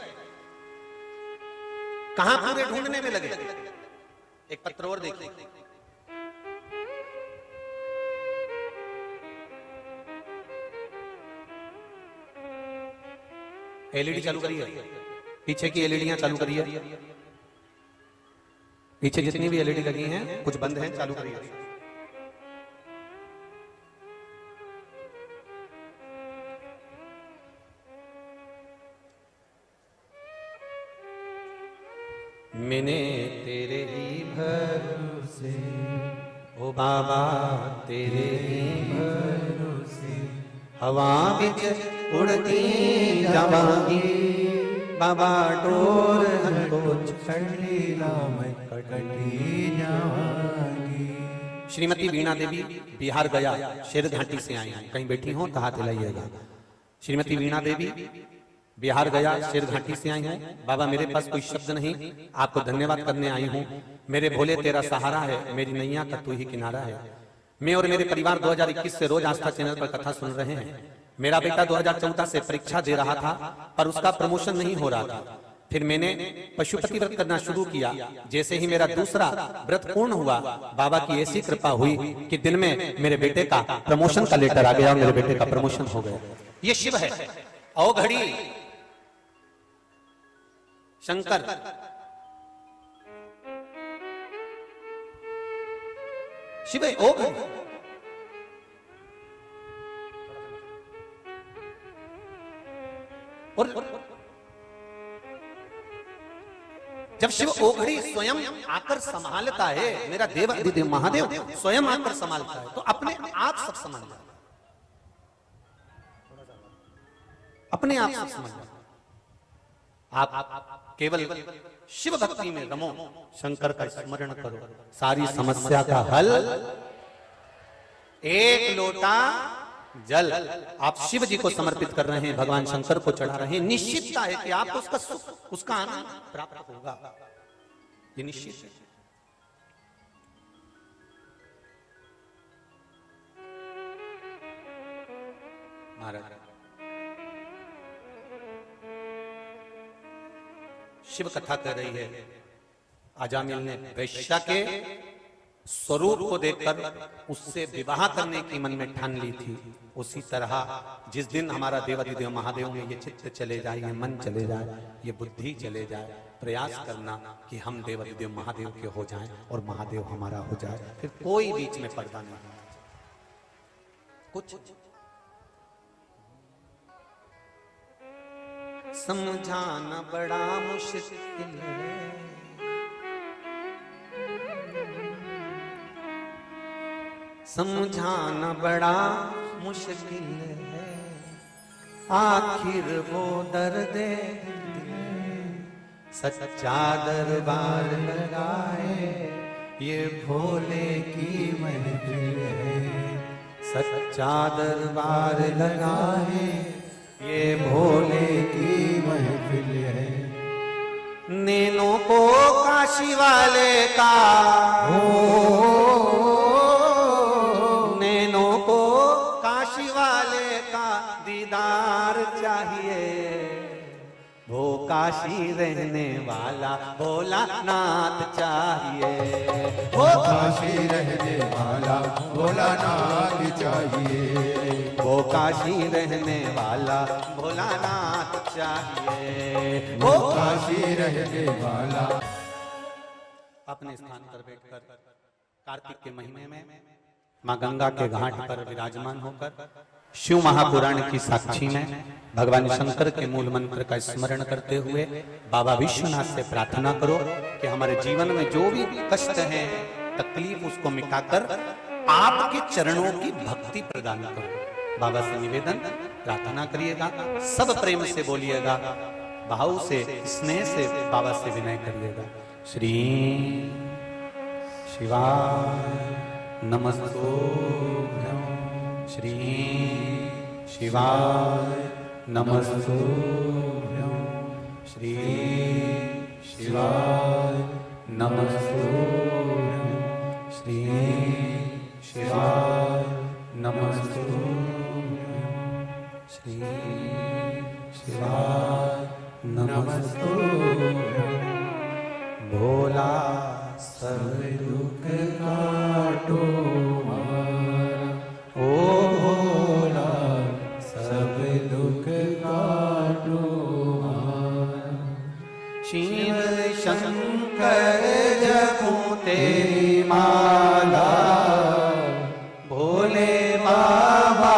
कहां पूरे ढूंढने में लगे। एक पत्र और देखिए, एलईडी चालू करिए, पीछे की एलईडियां चालू करिए, पीछे जितनी भी एलईडी लगी हैं कुछ बंद हैं, चालू करिए। मैंने तेरे ही भरोसे, ओ बाबा तेरे ही भरोसे, हवा बिच उड़ती जावांगी, बाबा डोर हमको छड़ी मैं कटी जावांगी। श्रीमती वीणा देवी बिहार गया शेर घाटी से आई हैं, कहीं बैठी हो तो हाथ हिलाइएगा। श्रीमती वीणा देवी बिहार गया शेर घाटी से आई हूँ। बाबा मेरे पास कोई शब्द नहीं, आपको धन्यवाद करने आई हूँ। मेरे भोले तेरा सहारा है, मेरी नैया का तू ही किनारा है। मैं और मेरे परिवार 2021 से रोज आस्था चैनल पर कथा सुन रहे हैं। मेरा बेटा 2014 से परीक्षा दे रहा था पर उसका प्रमोशन नहीं हो रहा था। फिर मैंने पशुपति व्रत करना शुरू किया। जैसे ही मेरा दूसरा व्रत पूर्ण हुआ, बाबा की ऐसी कृपा हुई कि दिन में मेरे बेटे का प्रमोशन का लेटर आ गया और मेरे बेटे का प्रमोशन हो गया। ये शिव है। ओ घड़ी शंकर शिव है। ओ घड़ी और जब शिव ओघड़ी स्वयं आकर संभालता है, मेरा देव अधिदेव महादेव स्वयं आकर संभालता है, तो अपने आप सब संभाल जाता है, अपने आप सब संभाल जाता है। आप केवल शिव भक्ति में रमो, शंकर का स्मरण करो, सारी समस्या का हल। एक लोटा जल आप शिव जी को समर्पित कर रहे हैं, भगवान शंकर को चढ़ा रहे हैं, निश्चितता है कि आपको उसका सुख, उसका आनंद प्राप्त होगा, ये निश्चित है। महाराज शिव कथा कर रही है। अजामिल ने वैश्या के स्वरूप को देखकर उससे विवाह करने की मन में ठान ली थी। उसी तरह जिस दिन हमारा देवाधिदेव महादेव में ये चित्त चले जाए, ये मन चले जाए, ये बुद्धि चले जाए, प्रयास करना कि हम देवाधिदेव महादेव के हो जाएं और महादेव हमारा हो जाए, फिर कोई बीच में पर्दा नहीं कुछ। समझाना बड़ा मुश्किल है, समझाना बड़ा मुश्किल है, आखिर वो दर्द सच्चा दरबार लगाए, ये भोले की महफिल है, सच्चा दरबार लगाए, ये भोले की महफिल है। नैनों को काशी वाले का दीदार चाहिए, वो काशी रहने वाला भोलानाथ चाहिए, वो काशी रहने वाला भोलानाथ चाहिए, वो काशी रहने वाला भोलानाथ चाहिए, वो काशी रहने वाला। अपने स्थान पर बैठकर कार्तिक के महीने में मां गंगा के घाट पर विराजमान होकर शिव महापुराण की साक्षी में भगवान शंकर के मूल मंत्र का स्मरण करते हुए बाबा विश्वनाथ से प्रार्थना करो कि हमारे जीवन में जो भी कष्ट है, तकलीफ, उसको मिटाकर आपके चरणों की भक्ति प्रदान करो। बाबा से निवेदन प्रार्थना करिएगा, सब प्रेम से बोलिएगा, भाव से, स्नेह से बाबा से विनय करिएगा। श्री शिवाय नमस्तुभ्यं, श्री शिवाय नमस्तुभ्यं, श्री शिवाय नमस्तुभ्यं, श्री शिवाय नमस्तुभ्यं, श्री शिवाय नमस्तुभ्यं। भोला सब दुख काटो हमारा, ओ भोला सब दुख काटो हमारा। शिव शंकर जपूं तेरी माला, भोले बाबा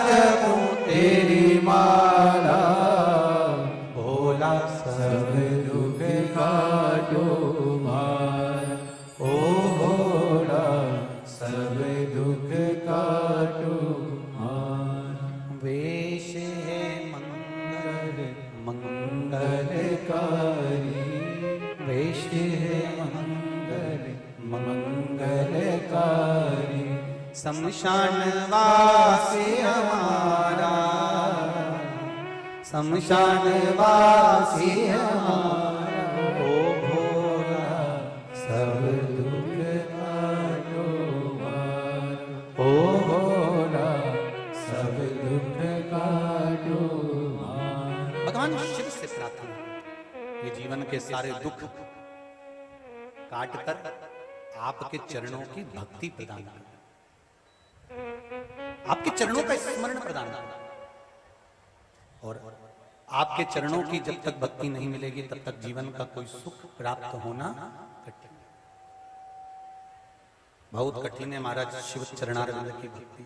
जपूं तेरी माला, भोला सब दुख काटो हमारा, ओ भोला सब दुख काटो हमारा। वेश है मंगल मंगलकारी, वेश है मंगल मंगलकारी, शमशान वासी हमारा शमशान वासी हमारा, ओ भोला सब दुख काटो मारा, ओ भोला सब दुख काटो मारा। भगवान शिव से प्रार्थना, ये जीवन के सारे दुख काट कर आपके चरणों की भक्ति प्रदान कर, आपके चरणों का स्मरण प्रदान कर। और आपके चरणों की जब तक भक्ति नहीं मिलेगी तब तक जीवन का कोई सुख प्राप्त होना कठिन, बहुत कठिन है महाराज शिव चरणारविंद की भक्ति।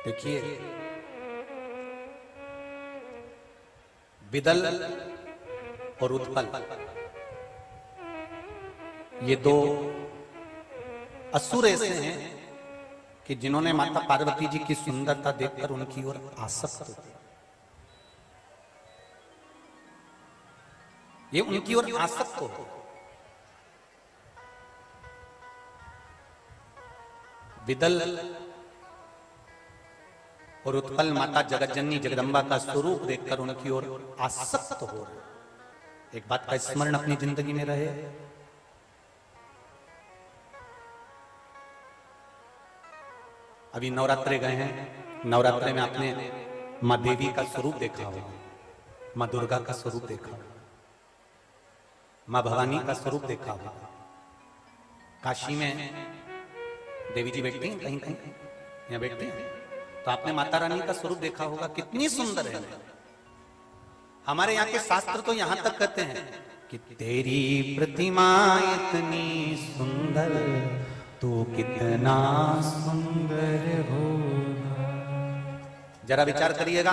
देखिए विदल और उत्पल, ये दो असुर ऐसे हैं कि जिन्होंने माता पार्वती जी की सुंदरता देखकर उनकी ओर आसक्त हो, ये उनकी ओर आसक्त हो। विदल और उत्पल माता जगतजननी जगदम्बा का स्वरूप देखकर उनकी ओर आसक्त हो रहे। एक बात का स्मरण अपनी जिंदगी में रहे, अभी नवरात्रे गए हैं, नवरात्रे में आपने माँ देवी का स्वरूप देखा होगा, माँ दुर्गा का स्वरूप देखा होगा, माँ भवानी का स्वरूप देखा होगा। काशी में देवी जी बैठती हैं, कहीं कहीं यहाँ बैठती हैं, तो आपने माता रानी का स्वरूप देखा होगा, कितनी सुंदर है। हमारे यहाँ के शास्त्र तो यहाँ तक कहते हैं कि तेरी प्रतिमा इतनी सुंदर, तू कितना सुंदर होगा। जरा विचार करिएगा,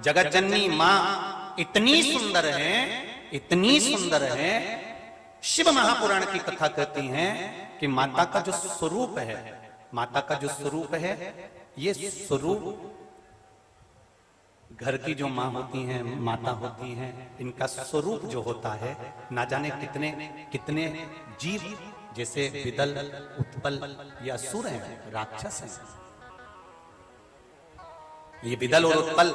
जगत जननी माँ इतनी सुंदर है, इतनी सुंदर है। शिव महापुराण की कथा कहती है कि माता का जो स्वरूप है, माता का जो स्वरूप है, ये स्वरूप घर की जो माँ होती हैं, माता होती हैं, इनका स्वरूप जो होता है, ना जाने कितने कितने जीव, जैसे विदल उत्पल ये असुर हैं, राक्षस हैं। ये विदल और उत्पल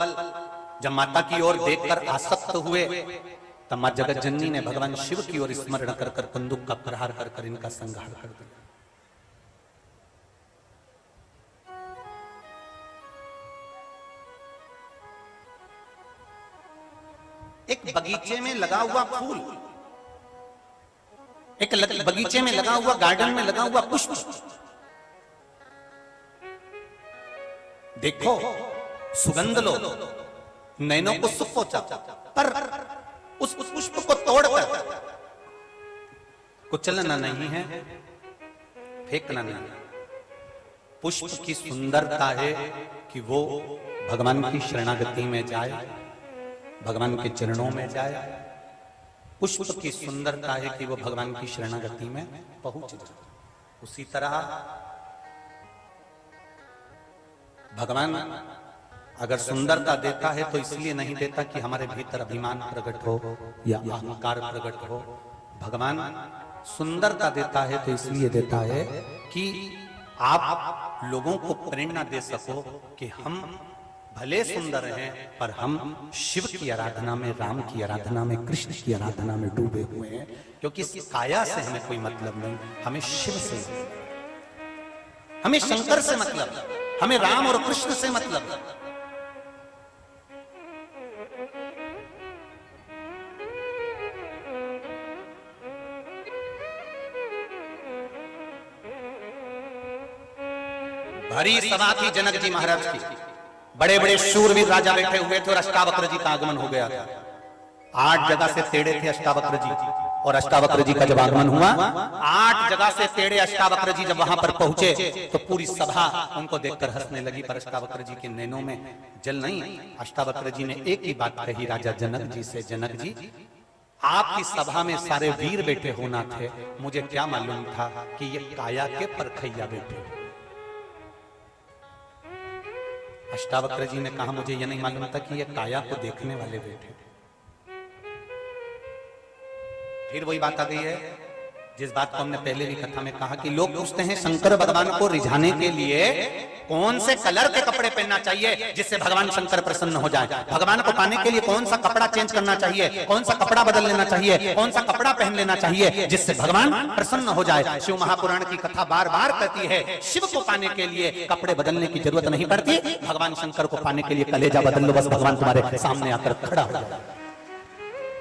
जब माता की ओर देखकर आसक्त हुए, तब मां जगत जननी ने भगवान शिव की ओर स्मरण कर कर कंदुक का प्रहार कर कर इनका संहार कर दिया। एक बगीचे में लगा हुआ फूल, एक बगीचे में लगा हुआ, गार्डन में लगा हुआ पुष्प, देखो सुगंध लो, नैनों को सुख पहुंचा, पर उस पुष्प को तोड़कर कुचलना नहीं है, फेंकना नहीं। पुष्प की सुंदरता है कि वो भगवान की शरणागति में जाए, भगवान के चरणों में जाए। पुष्प की सुंदरता है कि वो भगवान की शरणागति में पहुंच जाए। उसी तरह भगवान अगर सुंदरता देता है तो इसलिए नहीं देता कि हमारे भीतर अभिमान प्रकट हो या अहंकार प्रकट हो। भगवान सुंदरता देता है तो इसलिए देता है कि आप लोगों को प्रेरणा दे सको कि हम भले सुंदर हैं, पर हम शिव की आराधना में, राम की आराधना में, कृष्ण की आराधना में डूबे हुए हैं। क्योंकि इस काया से हमें कोई मतलब नहीं, हमें शिव से, हमें शंकर से मतलब, हमें राम और कृष्ण से मतलब। भरी सभा थी जनक जी महाराज की, बड़े बड़े शूरवीर राजा बैठे हुए थे और अष्टावक्र जी का आगमन हो गया था। 8 जगह से तेड़े थे अष्टावक्र जी, और अष्टावक्र जी का जब आगमन हुआ, 8 जगह से तेड़े अष्टावक्र जी जब वहां पर पहुंचे तो पूरी सभा उनको देखकर हंसने लगी, पर अष्टावक्र जी के नैनों में जल नहीं। अष्टावक्र जी ने एक ही बात कही राजा जनक जी से, जनक जी आपकी सभा में सारे वीर बैठे होना थे, मुझे क्या मालूम था कि ये काया के परखैया बैठे। अष्टावक्र जी ने कहा मुझे यह नहीं मालूम था कि ये काया को देखने वाले बैठे। फिर वही बात आ गई है जिस बात को हमने पहले भी कथा में कहा कि लोग पूछते हैं शंकर भगवान को रिझाने के लिए कौन से कलर के कपड़े पहनना चाहिए जिससे भगवान शंकर प्रसन्न हो जाए, भगवान को पाने के लिए कौन सा कपड़ा चेंज करना चाहिए, कौन सा कपड़ा बदल लेना चाहिए, कौन सा कपड़ा पहन लेना चाहिए जिससे भगवान प्रसन्न हो जाए। शिव महापुराण की कथा बार बार कहती है शिव को पाने के लिए कपड़े बदलने की जरूरत नहीं पड़ती, भगवान शंकर को पाने के लिए कलेजा बदल लो, बस भगवान तुम्हारे सामने आकर खड़ा हो जाए।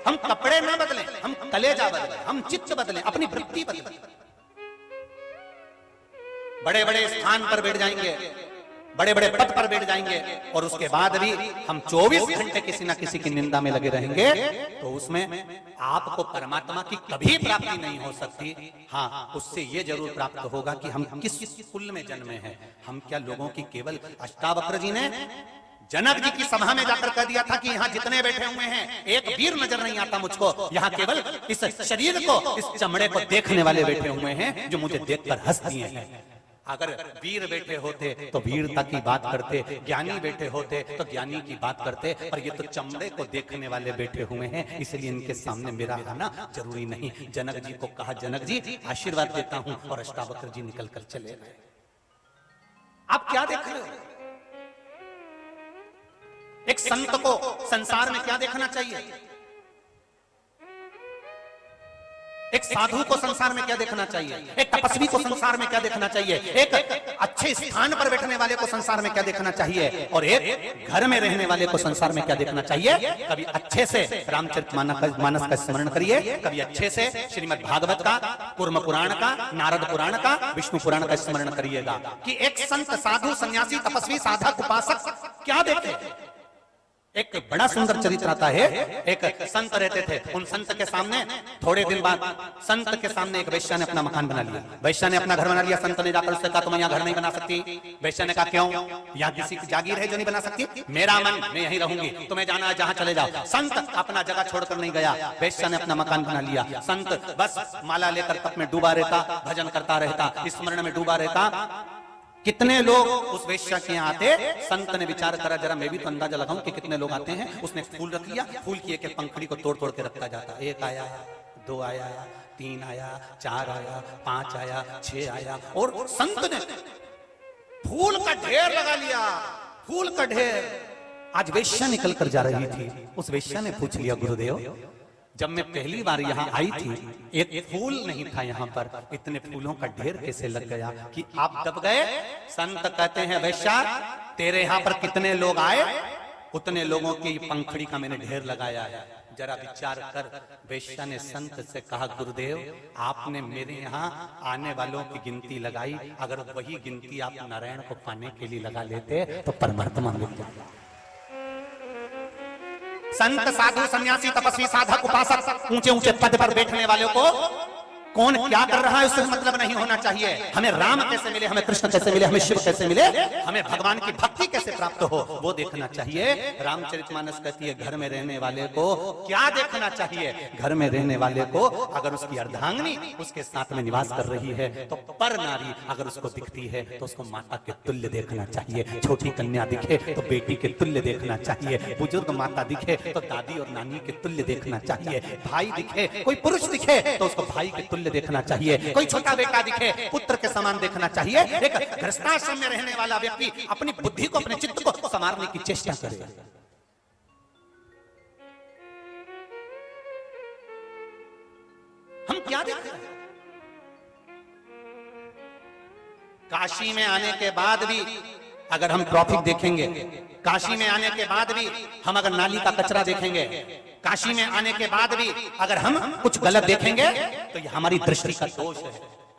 हम कपड़े ना बदलें, हम कलेजा बदलें, हम चित्त बदलें, अपनी वृत्ति बदलें। बड़े बड़े स्थान पर बैठ जाएंगे, बड़े बड़े पद पर बैठ जाएंगे और उसके बाद भी हम 24 घंटे किसी ना किसी की निंदा में लगे रहेंगे, तो उसमें आपको परमात्मा की कभी प्राप्ति नहीं हो सकती। हाँ, उससे ये जरूर प्राप्त होगा कि हम किस कुल में जन्मे हैं। हम क्या लोगों की केवल अष्टावक्र जी ने जनक जी की सभा में जाकर कह दिया था कि यहाँ जितने बैठे हुए हैं एक वीर नजर नहीं आता मुझको, यहाँ केवल इस शरीर को, इस चमड़े को देखने वाले बैठे हुए हैं जो मुझे देखकर हंस दिए हैं। अगर वीर बैठे होते तो वीरता की बात करते, ज्ञानी बैठे होते तो ज्ञानी की बात करते, पर ये तो चमड़े को देखने वाले बैठे हुए हैं, इसलिए इनके सामने मेरा आना जरूरी नहीं। जनक जी को कहा जनक जी आशीर्वाद देता हूं, और अष्टावक्र जी निकल कर चले गए। आप क्या देख रहे हो? एक संत को संसार में क्या देखना चाहिए, एक साधु को संसार में क्या देखना चाहिए, एक तपस्वी को संसार में क्या देखना चाहिए, एक अच्छे स्थान पर बैठने वाले को संसार में क्या देखना चाहिए, और एक घर में रहने वाले को संसार में क्या देखना चाहिए। कभी अच्छे से रामचरितमानस का स्मरण करिए, कभी अच्छे से श्रीमद् भागवत का, कूर्म पुराण का, नारद पुराण का, विष्णु पुराण का स्मरण करिएगा कि एक संत, साधु, सन्यासी, तपस्वी, साधक, उपासक क्या देखे। एक बड़ा सुंदर चरित्र आता है, एक संत रहते थे, उन संत के सामने थोड़े दिन बाद संत के सामने एक वैश्या ने अपना मकान बना लिया। वैश्या ने अपना घर बना लिया, संत ने जाकर उससे कहा तुम यहाँ घर नहीं बना सकती। वैश्या ने कहा क्यों, यहाँ किसी की जागीर है जो नहीं बना सकती, मेरा मन, मैं यहीं रहूंगी, तुम्हें जाना है जहां चले जाओ। संत अपना जगह छोड़कर नहीं गया, वैश्या ने अपना मकान बना लिया। संत बस माला लेकर तप में डूबा रहता, भजन करता रहता, स्मरण में डूबा रहता। कितने लोग उस वेश्या के यहाँ आते, संत ने विचार करा जरा मैं भी तो अंदाजा लगाऊं कि कितने लोग आते हैं। उसने फूल रख लिया, फूल की एक पंखुड़ी को तोड़ तोड़ के रखता जाता, एक आया, दो आया, तीन आया, चार आया, पांच आया, 6 आया, और संत ने फूल का ढेर लगा लिया, फूल का ढेर। आज वेश्या निकल कर जा रही थी, उस वेश्या ने पूछ लिया गुरुदेव जब मैं पहली बार यहाँ आई थी एक फूल नहीं था यहाँ पर, इतने फूलों का ढेर कैसे लग गया कि आप दब गए। संत कहते हैं वैश्या तेरे यहाँ पर कितने लोग आए, उतने लोगों की पंखड़ी का मैंने ढेर लगाया है, जरा विचार कर। वैश्या ने संत से कहा गुरुदेव आपने मेरे यहाँ आने वालों की गिनती लगाई, अगर वही गिनती आप नारायण को पाने के लिए लगा लेते तो परमात्मा मिल जाता। संत, साधु, सन्यासी, तपस्वी, साधक, उपासक, ऊंचे ऊंचे पद पर बैठने वालों को कौन क्या कर रहा है उससे मतलब नहीं होना चाहिए। हमें राम कैसे मिले, हमें कृष्ण कैसे मिले, हमें शिव कैसे मिले, हमें भगवान की भक्ति कैसे प्राप्त हो, वो देखना चाहिए। रामचरितमानस कहती है घर में रहने वाले को क्या देखना चाहिए। घर में रहने वाले को अगर उसकी अर्धांगिनी उसके साथ में निवास कर रही है तो पर नारी अगर उसको दिखती है तो उसको माता के तुल्य देखना चाहिए। छोटी कन्या दिखे तो बेटी के तुल्य देखना चाहिए, बुजुर्ग माता दिखे तो दादी और नानी के तुल्य देखना चाहिए, भाई दिखे, कोई पुरुष दिखे तो उसको भाई के तुल्य देखना चाहिए, कोई छोटा बेटा दिखे पुत्र के समान देखना चाहिए। एक गृहस्थाश्रम में रहने वाला व्यक्ति अपनी बुद्धि को, अपने चित्त को संवारने की चेष्टा करे। हम क्या देख रहे हैं? काशी में आने के बाद भी अगर हम ट्रैफिक देखेंगे, काशी में आने के बाद भी हम अगर नाली का कचरा देखेंगे, काशी में आने के बाद भी अगर हम कुछ गलत देखेंगे तो ये हमारी दृष्टि का दोष है,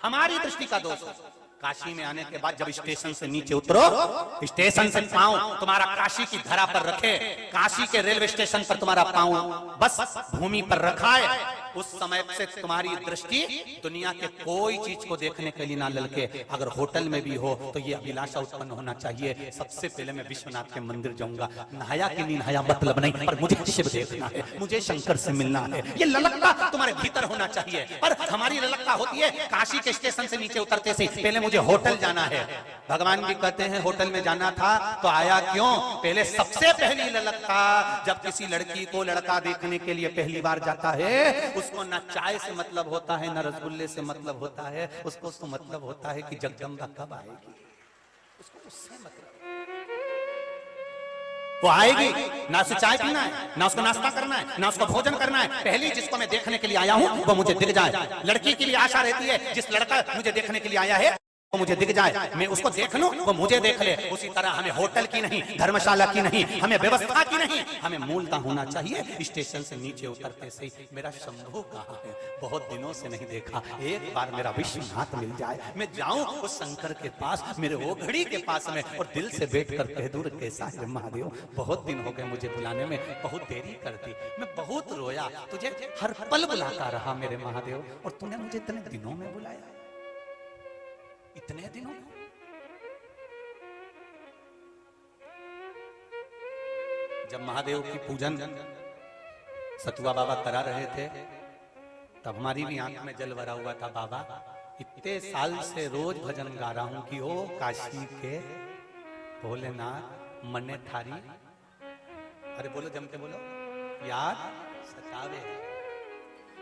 हमारी दृष्टि का दोष है। काशी में आने के बाद जब स्टेशन से नीचे उतरो, स्टेशन से पांव तुम्हारा काशी की धरा पर रखे, काशी के रेलवे स्टेशन पर तुम्हारा पांव बस भूमि पर रखा है, उस समय से तुम्हारी दृष्टि दुनिया के कोई चीज को देखने के लिए ना ललके। अगर होटल में भी हो तो ये अभिलाषा उत्पन्न होना चाहिए, सबसे पहले मैं विश्वनाथ के मंदिर जाऊंगा, नहाया कि नहीं नहाया मतलब नहीं, पर मुझे शिव देखना है, मुझे शंकर से मिलना है, ये ललकता तुम्हारे भीतर होना चाहिए। पर हमारी ललकता होती है काशी के स्टेशन से नीचे उतरते से पहले मुझे होटल जाना है, भगवान भी कहते हैं होटल में जाना था तो आया क्यों? पहले सबसे पहली ललक था, जब किसी लड़की को लड़का देखने के लिए पहली बार जाता है, उसको ना चाय से मतलब होता है, ना रसगुल्ले से मतलब होता है, उसको तो मतलब होता है कि जगदम्बा कब आएगी, उसको उससे मतलब, वो आएगी ना, उससे चाय पीना है, ना उसको नाश्ता करना है, ना उसको भोजन करना है, पहली जिसको मैं देखने के लिए आया हूं वो मुझे दिख जाए। लड़की के लिए आशा रहती है जिस लड़का मुझे देखने के लिए आया है वो मुझे दिख जाए, मैं उसको देख लूं वो मुझे देख ले। उसी तरह हमें होटल की नहीं, धर्मशाला की नहीं, हमें व्यवस्था की नहीं, हमें मूलता होना चाहिए स्टेशन से नीचे उतरते से ही मेरा शंभू कहाँ है, बहुत दिनों से नहीं देखा, एक बार मेरा विश्वनाथ मिल जाए, मैं जाऊं उस शंकर के पास, मेरे वो घड़ी के पास में, और दिल से बैठ कर कह दूं कैसा है महादेव, बहुत दिन हो गए मुझे बुलाने में, बहुत देरी कर दी, मैं बहुत रोया, तुझे हर पल बुलाता रहा मेरे महादेव, और तूने मुझे इतने दिनों में बुलाया, इतने दिनों। जब महादेव की पूजन सतुआ बाबा करा रहे थे तब हमारी भी आंख में जल भरा हुआ था, बाबा इतने साल से रोज भजन गा रहा हूं कि ओ काशी के भोलेनाथ मने थारी, अरे बोलो जम के बोलो, याद सतावे,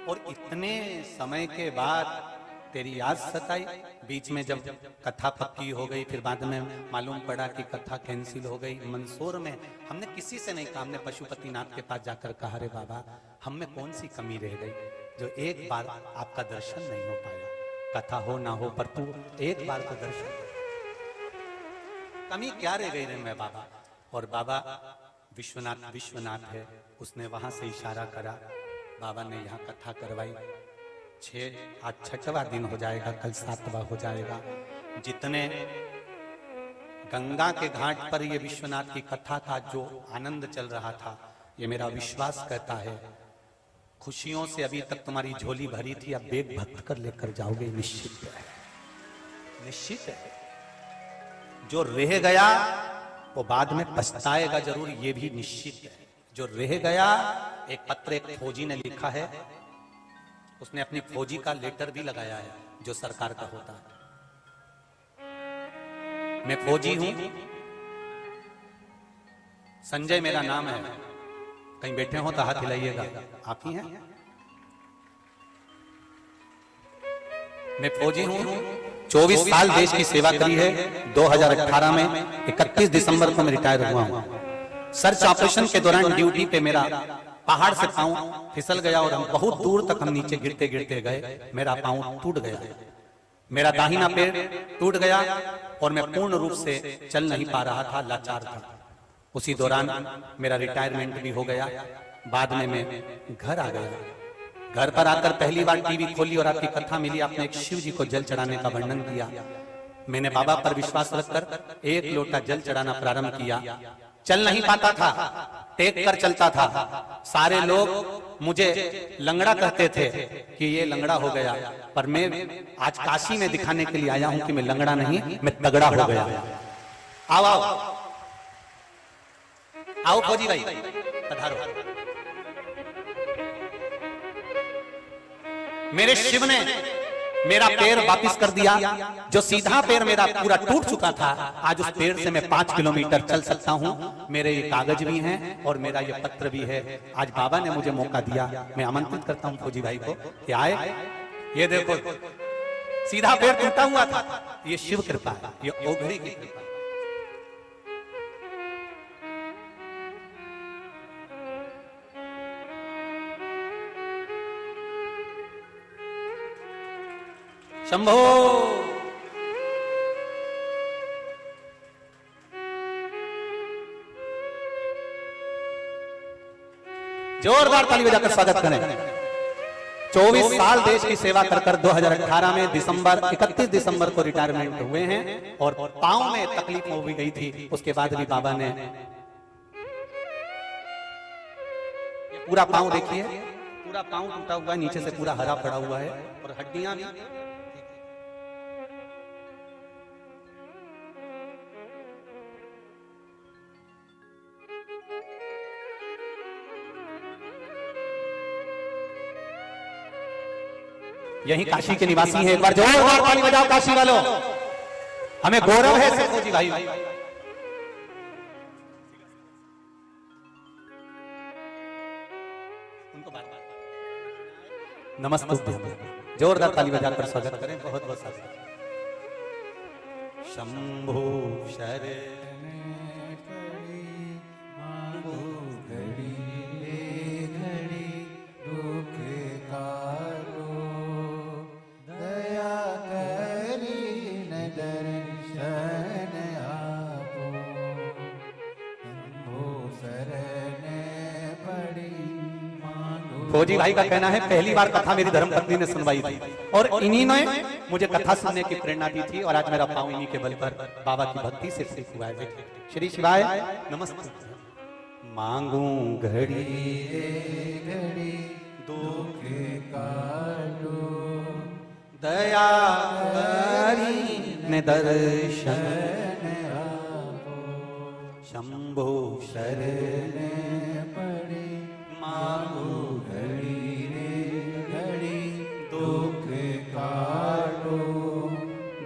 और इतने समय के बाद तेरी याद सताई। बीच में जब कथा पक्की हो गई, फिर बाद में मालूम पड़ा कि कथा कैंसिल हो गई। मंदसौर में हमने किसी से नहीं कहा, हमने पशुपतिनाथ के पास जाकर कहा, रे बाबा हम में कौन सी कमी रह गई जो एक बार आपका दर्शन नहीं हो पाया, कथा हो ना हो पर तू एक बार तो दर्शन, कमी क्या रह गई रे मैं बाबा। और बाबा विश्वनाथ विश्वनाथ है, उसने वहां से इशारा करा, बाबा ने यहाँ कथा करवाई, आज 6वां दिन हो जाएगा, कल 7वां हो जाएगा। जितने गंगा के घाट पर ये विश्वनाथ की कथा का जो आनंद चल रहा था, ये मेरा विश्वास कहता है खुशियों से अभी तक तुम्हारी झोली भरी थी, अब बेग भर कर लेकर जाओगे, निश्चित है, निश्चित है। जो रह गया वो बाद में पछताएगा जरूर, ये भी निश्चित है। जो रह गया, एक पत्र एक फौजी ने लिखा है, उसने अपनी फौजी का लेटर भी लगाया है जो सरकार का होता है, मैं फौजी हूं, संजय मेरा नाम है, कहीं बैठे हो तो हाथ हिलाइएगा, आप ही हैं, मैं फौजी हूं, 24 साल देश की सेवा करी है, 2018 में 31 दिसंबर को मैं रिटायर हुआ हूं। सर्च ऑपरेशन के दौरान ड्यूटी पे मेरा पहाड़ से पांव फिसल गया और हम बहुत दूर तक हम नीचे गिरते गिरते गए, मेरा पांव टूट गया, मेरा दाहिना पैर टूट गया और मैं पूर्ण रूप से चल नहीं पा रहा था, लाचार था। उसी दौरान मेरा रिटायरमेंट भी हो गया। बाद में मैं घर आ गया, घर पर आकर पहली बार टीवी खोली और आपकी कथा मिली, आपने एक शिव जी को जल चढ़ाने का वर्णन किया। मैंने बाबा पर विश्वास रखकर एक लोटा जल चढ़ाना प्रारंभ किया। चल नहीं पाता था, टेक कर चलता था, सारे लोग मुझे लंगड़ा कहते थे कि ये लंगड़ा हो गया, पर मैं आज काशी में दिखाने के लिए आया हूं कि मैं लंगड़ा नहीं, मैं तगड़ा हो गया। आओ आओ आओ फौजी भाई पधारो। मेरे शिव ने मेरा पैर वापस कर दिया, जो सीधा पैर मेरा पूरा टूट चुका था, आज उस पैर से मैं 5 किलोमीटर चल सकता हूं। मेरे ये कागज भी हैं और मेरा ये पत्र भी है। आज बाबा ने मुझे मौका दिया, मैं आमंत्रित करता हूं फौजी भाई को कि आए। ये देखो सीधा पैर टूटा हुआ था, ये शिव कृपा है, ये ओघड़ी की कृपा। शंभो जोरदार ताली बजाकर स्वागत करें। 24 साल देश की सेवा कर 2018 में 31 दिसंबर को रिटायरमेंट हुए हैं और पांव में तकलीफ हो भी गई थी, उसके बाद भी बाबा ने पूरा पांव देखिए, पूरा पांव टूटा हुआ है, नीचे से पूरा हरा पड़ा हुआ है और हड्डियां भी। यही काशी के निवासी हैं, एक बार जोरदार ताली बजाओ काशी वालों। हमें गौरव है सखो जी भाई। उनको बार बार नमस्ते, जोरदार ताली बजाकर स्वागत करें। बहुत बहुत स्वागत। शंभो शरण मांगो घड़ी घड़ी दुख काटो, दया करी न दर्शन आपो, शंभो शरण पड़ी मांगो। फौजी भाई का कहना है पहली बार कथा मेरी धर्मपत्नी ने सुनवाई थी और इन्हीं ने मुझे कथा सुनने की प्रेरणा दी थी और आज मेरा पाँव इन्हीं के बल पर बाबा की भक्ति से सिद्ध हुआ है। श्री शिवाय नमस्ते। मांगू घड़ी घड़ी दुख काटो, दया करी ने दर्शन आपो, शंभो शरण पड़े मांगू घड़ी घड़ी दुख काटो,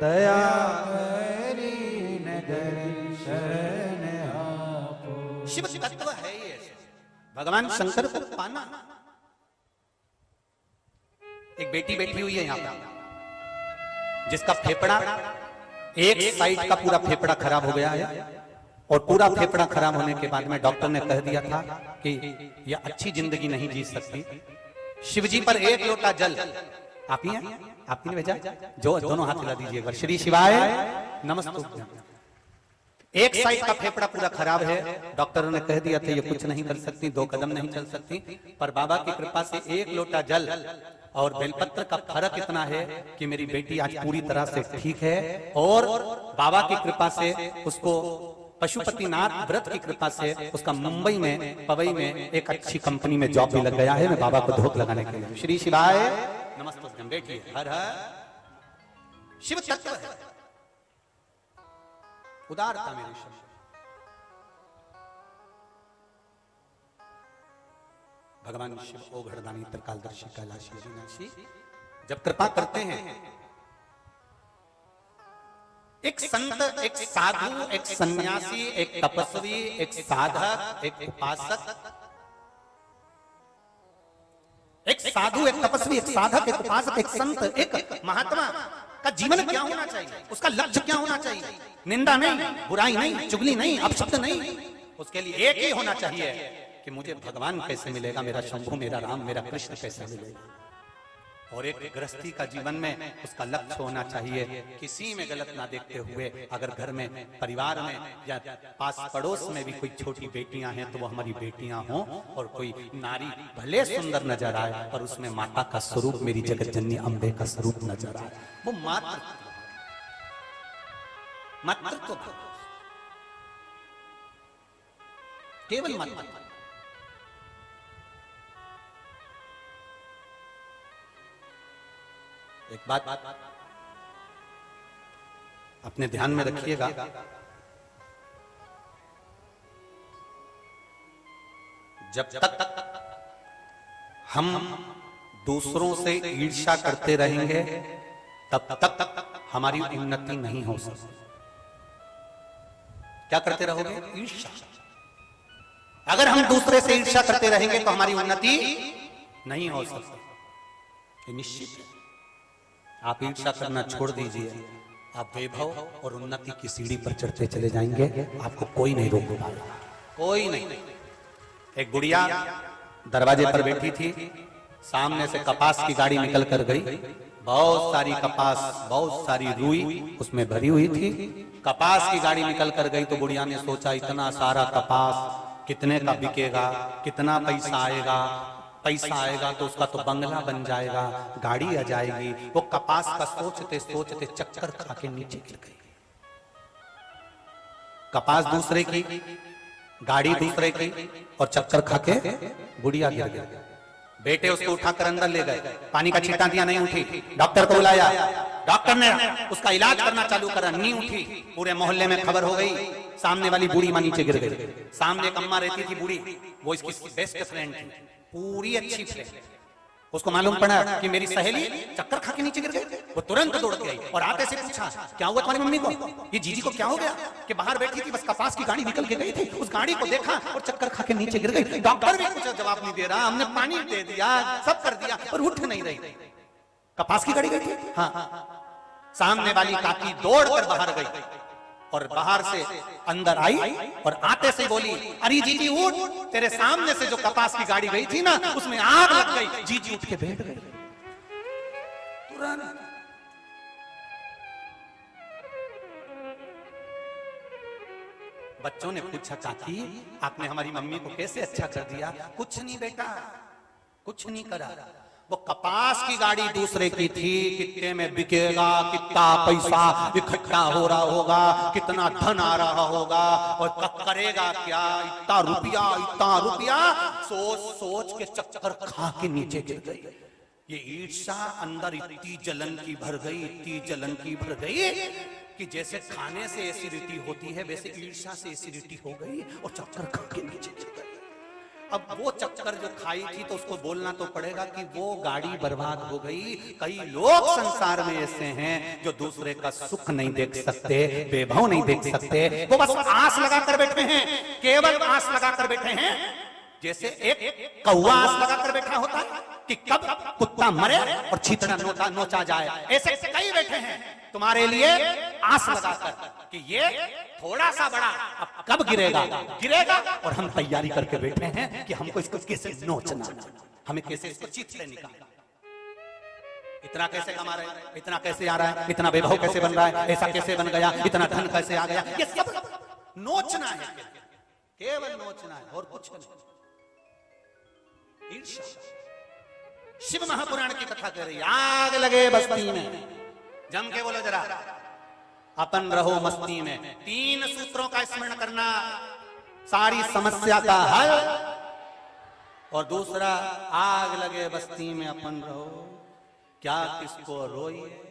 दया करी न दर्शन आपो। शिव तत्व है ये। भगवान शंकर को पाना। एक बेटी बैठी हुई है यहाँ पे जिसका फेफड़ा एक साइड का पूरा फेफड़ा खराब हो गया है और पूरा फेफड़ा खराब होने के बाद में डॉक्टर ने कह दिया था कि यह अच्छी जिंदगी नहीं जी सकती। शिवजी पर एक लोटा जल आप ही हैं? आप ही ने भेजा? जो दोनों हाथ हिला दीजिए एक बार। श्री शिवाय नमस्ते। एक साइड का फेफड़ा पूरा खराब है, डॉक्टर ने कह दिया था ये कुछ नहीं कर सकती, 2 कदम नहीं चल सकती, पर बाबा की कृपा से एक लोटा जल और बेलपत्र का फर्क इतना है कि मेरी बेटी आज पूरी तरह से ठीक है और बाबा की कृपा से उसको पशुपतिनाथ व्रत की कृपा से उसका मुंबई में पवई में एक अच्छी कंपनी में जॉब भी लग गया है। मैं बाबा को धोख लगाने के लिए। श्री शिवाय नमस्ते। बैठिए। हर हर शिव तत्व है, उदारता मेरे शिव। भगवान शिव ओघड़दानी त्रिकालदर्शी कैलाशी अविनाशी जब कृपा करते हैं, एक संत, एक साधु, एक सन्यासी, एक तपस्वी, एक साधक, एक उपासक, एक साधु, एक तपस्वी, एक साधक, एक उपासक, एक संत, एक महात्मा का जीवन क्या होना चाहिए, उसका लक्ष्य क्या होना चाहिए? निंदा नहीं, बुराई नहीं, चुगली नहीं, अपशब्द नहीं। उसके लिए एक ही होना चाहिए कि मुझे भगवान कैसे मिलेगा, मेरा शंभु, मेरा राम, मेरा कृष्ण कैसे मिलेगा। और एक गृहस्थी का जीवन में उसका लक्ष्य होना चाहिए किसी में गलत ना देखते हुए, अगर घर में परिवार में या पास पड़ोस में भी कोई छोटी बेटियां हैं तो वो हमारी बेटियां हों, और कोई नारी भले सुंदर नजर आए पर उसमें माता का स्वरूप, मेरी जगत जननी अम्बे का स्वरूप नजर आए। वो मातृत्व केवल मातृत्व। एक बात अपने ध्यान में रखिएगा, जब तक हम दूसरों से ईर्ष्या करते रहेंगे तब तक हमारी उन्नति नहीं हो सकती। क्या करते रहोगे? ईर्ष्या। अगर हम दूसरे से ईर्ष्या करते रहेंगे तो हमारी उन्नति नहीं हो सकती। निश्चित है। आप ईर्ष्या करना छोड़ दीजिए, आप वैभव और उन्नति की सीढ़ी पर चढ़ते चले जाएंगे, आपको कोई नहीं रोक पाएगा, कोई नहीं। एक गुड़िया दरवाजे पर बैठी थी, सामने से कपास की गाड़ी निकल कर गई, बहुत सारी कपास, बहुत सारी रुई उसमें भरी हुई थी। कपास की गाड़ी निकल कर गई तो गुड़िया ने सोचा इतना सारा कपास कितने का बिकेगा, कितना पैसा आएगा, पैसा आएगा तो उसका तो बंगला बन जाएगा, गाड़ी आ जाएगी। वो कपास का सोचते सोचते चक्कर खा के नीचे गिर गई। कपास दूसरे की, गाड़ी दूसरे की और चक्कर खा के गुड़िया गिर गई। बेटे उसको उठाकर अंदर ले गए, पानी का छींटा दिया, नहीं उठी। डॉक्टर को बुलाया, डॉक्टर ने उसका इलाज करना चालू करा, नहीं उठी। पूरे मोहल्ले में खबर हो गई, सामने वाली बूढ़ी मां नीचे गिर गई। सामने एक अम्मा रहती थी बूढ़ी, वो इसकी बेस्ट फ्रेंड थी, पूरी अच्छी फ्रेंड। उसको मालूम पड़ा कि मेरी सहेली चक्कर खा के नीचे गिर गई। वो तुरंत दौड़ के आई और आते से पूछा क्या हुआ तुम्हारी मम्मी को, ये जीजी को क्या हो गया कि बाहर बैठी थी, बस कपास की गाड़ी निकल के गई थी, उस गाड़ी को देखा और चक्कर खा के नीचे गिर गई। डॉक्टर भी कुछ जवाब नहीं दे रहा, हमने पानी दे दिया, सब कर दिया, पर उठ नहीं रही। कपास की गाड़ी गई थी। हाँ, सामने वाली काकी दौड़ कर बाहर गई और बाहर से अंदर आई और आते से बोली, अरे जीजी उठ, तेरे सामने से जो कपास की गाड़ी गई थी ना, उसमें आग लग गई। जीजी उठ के बैठ गई तुरंत। बच्चों ने पूछा, काकी आपने हमारी मम्मी को कैसे अच्छा कर दिया? कुछ नहीं बेटा, कुछ नहीं करा। वो कपास की गाड़ी दूसरे की थी, कितने में बिकेगा, कितना पैसा इकट्ठा हो रहा होगा, कितना धन आ रहा होगा, और करेगा क्या, इतना रुपया सोच सोच के चक्कर खा के नीचे गिर गई। ये ईर्ष्या अंदर इतनी जलन की भर गई, इतनी जलन की भर गई कि जैसे खाने से एसिडिटी होती है, वैसे ईर्ष्या से एसिडिटी हो गई और चक्कर खा के नीचे गिर गई। अब वो चक्कर जो खाई थी तो उसको बोलना तो पड़ेगा कि वो गाड़ी बर्बाद हो गई। कई लोग संसार में ऐसे हैं जो दूसरे का सुख नहीं देख सकते, वैभव नहीं देख सकते, वो बस आस लगा कर बैठे हैं, केवल आस लगा कर बैठे हैं। जैसे एक कौवा आस लगा कर बैठा होता है कि कब कुत्ता मरे और छींतड़ा नोचा जाए, ऐसे कई बैठे हैं तुम्हारे लिए आस लगाकर कि ये थोड़ा सा बड़ा अब कब गिरेगा और हम तैयारी करके बैठे हैं कि हमको इसको कैसे नोचना, हमें कैसे इसको चीथ से निकालना, इतना कैसे कमा रहे हैं, इतना कैसे आ रहा है, इतना वैभव कैसे बन रहा है, ऐसा कैसे बन गया, इतना धन कैसे आ गया। ये सब नोचना है, केवल नोचना है और कुछ नहीं। ईर्ष्या। शिव महापुराण की कथा कह रही, आग लगे बस्ती में, जम के बोलो जरा, अपन रहो मस्ती में। 3 सूत्रों का स्मरण करना, सारी समस्या का हल। और दूसरा, आग लगे बस्ती में अपन रहो, क्या किसको रोइए।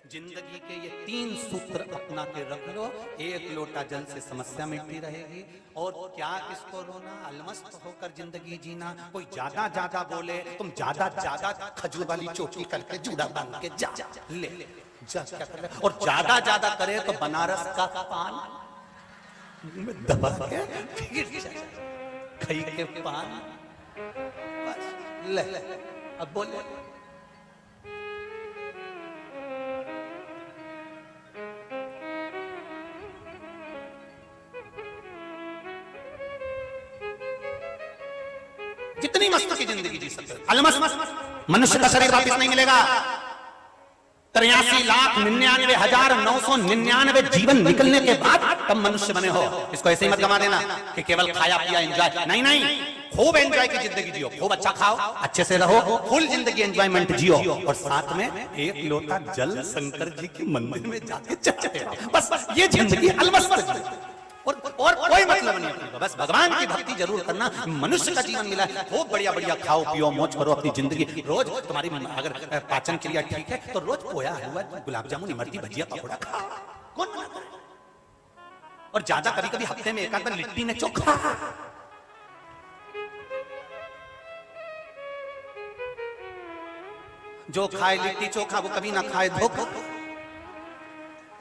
जिंदगी के ये 3 सूत्र अपना के रख लो, 1 लोटा जल से समस्या मिटती रहेगी। और क्या किसको रोना, अलमस्त होकर जिंदगी जीना। कोई ज्यादा बोले, तुम ज्यादा खजूर वाली चोटी करके जूड़ा बांध के जा ले जा, क्या कर ले। और ज्यादा करे तो बनारस का पान दबा के फिर खाई के पान, बस ले। अब बोले, जितनी मस्त की जिंदगी जी सकते, अलमस्त मनुष्य का शरीर वापिस नहीं मिलेगा। 83,99,999 जीवन निकलने के बाद तब मनुष्य बने हो। इसको ऐसे ही मत गवा देना कि केवल खाया पिया एंजॉय, नहीं, खूब एंजॉय की जिंदगी जियो, खूब अच्छा खाओ, अच्छे से रहो, फुल जिंदगी एंजॉयमेंट जियो। और साथ में 1 लोटा जल शंकर जी के मंदिर में जाके चढ़ाओ। बस ये जिंदगी अलमस्त, और कोई मतलब नहीं है। बस भगवान की भक्ति जरूर करना। मनुष्य का जीवन मिला है, खूब बढ़िया खाओ पियो मौज करो अपनी जिंदगी। रोज तुम्हारी अगर पाचन क्रिया ठीक है तो रोज पोया हुआ गुलाब जामुन इमरती भजिया पकौड़ा खाओ, कौन मना करे। और ज्यादा कभी हफ्ते में 1 आध बार लिट्टी ने चोखा। जो खाए लिट्टी चोखा वो कभी ना खाए धोखा।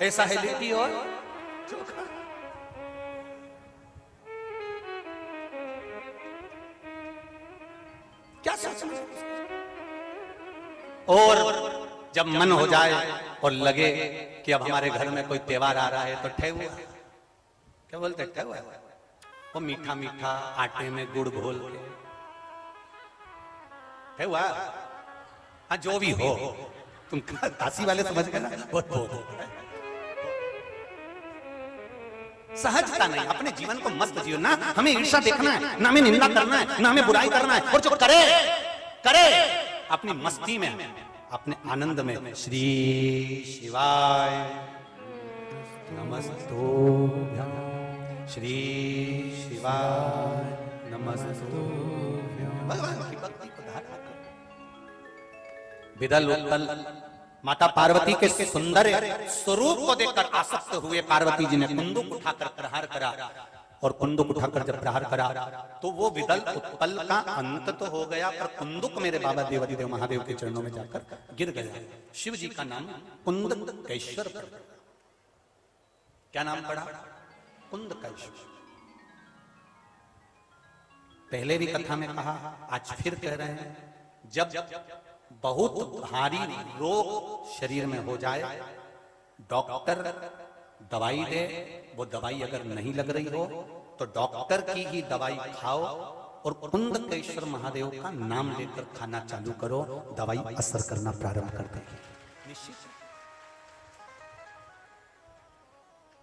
ऐसा है लिट्टी और चोखा। क्या सोचना। और जब मन हो जाए और लगे कि अब हमारे घर में कोई त्योहार आ रहा है तो ठेहुआ, क्या बोलते हैं ठेहुआ, वो मीठा आटे में गुड़ घोल के ठेहुआ। हाँ जो भी हो, तुम काशी वाले समझ गए ना, वो सहजता नहीं। अपने जीवन को मस्त जियो ना, हमें ईर्ष्या देखना है, ना हमें निंदा करना है, ना हमें बुराई करना है। और जो करे अपनी मस्ती में, अपने आनंद में। श्री शिवाय नमस्तुभ्यं, श्री शिवाय नमस्तुभ्यं। भगवान की भक्ति को धारा करो। विदल उत्तल माता पार्वती के सुंदर स्वरूप को देखकर आसक्त हुए पार्वती जी ने कुंदूक उठाकर प्रहार करा। और कुंदुक उठाकर जब प्रहार करा तो वो विदल उत्पल का अंत तो हो गया, पर कुंदुक मेरे बाबा देवादिदेव महादेव के चरणों में जाकर गिर गया। शिव जी का नाम कुंदकेश्वर पड़ा। क्या नाम पड़ा? कुंदकेश्वर। पहले भी कथा में कहा, आज फिर कह रहे हैं, जब बहुत भारी रोग शरीर में हो जाए, डॉक्टर दवाई दे, वो दवाई अगर नहीं लग रही हो तो डॉक्टर की ही दवाई खाओ और कुंदकेश्वर महादेव का नाम लेकर खाना चालू करो, दवाई असर करना प्रारंभ कर देगी। निश्चित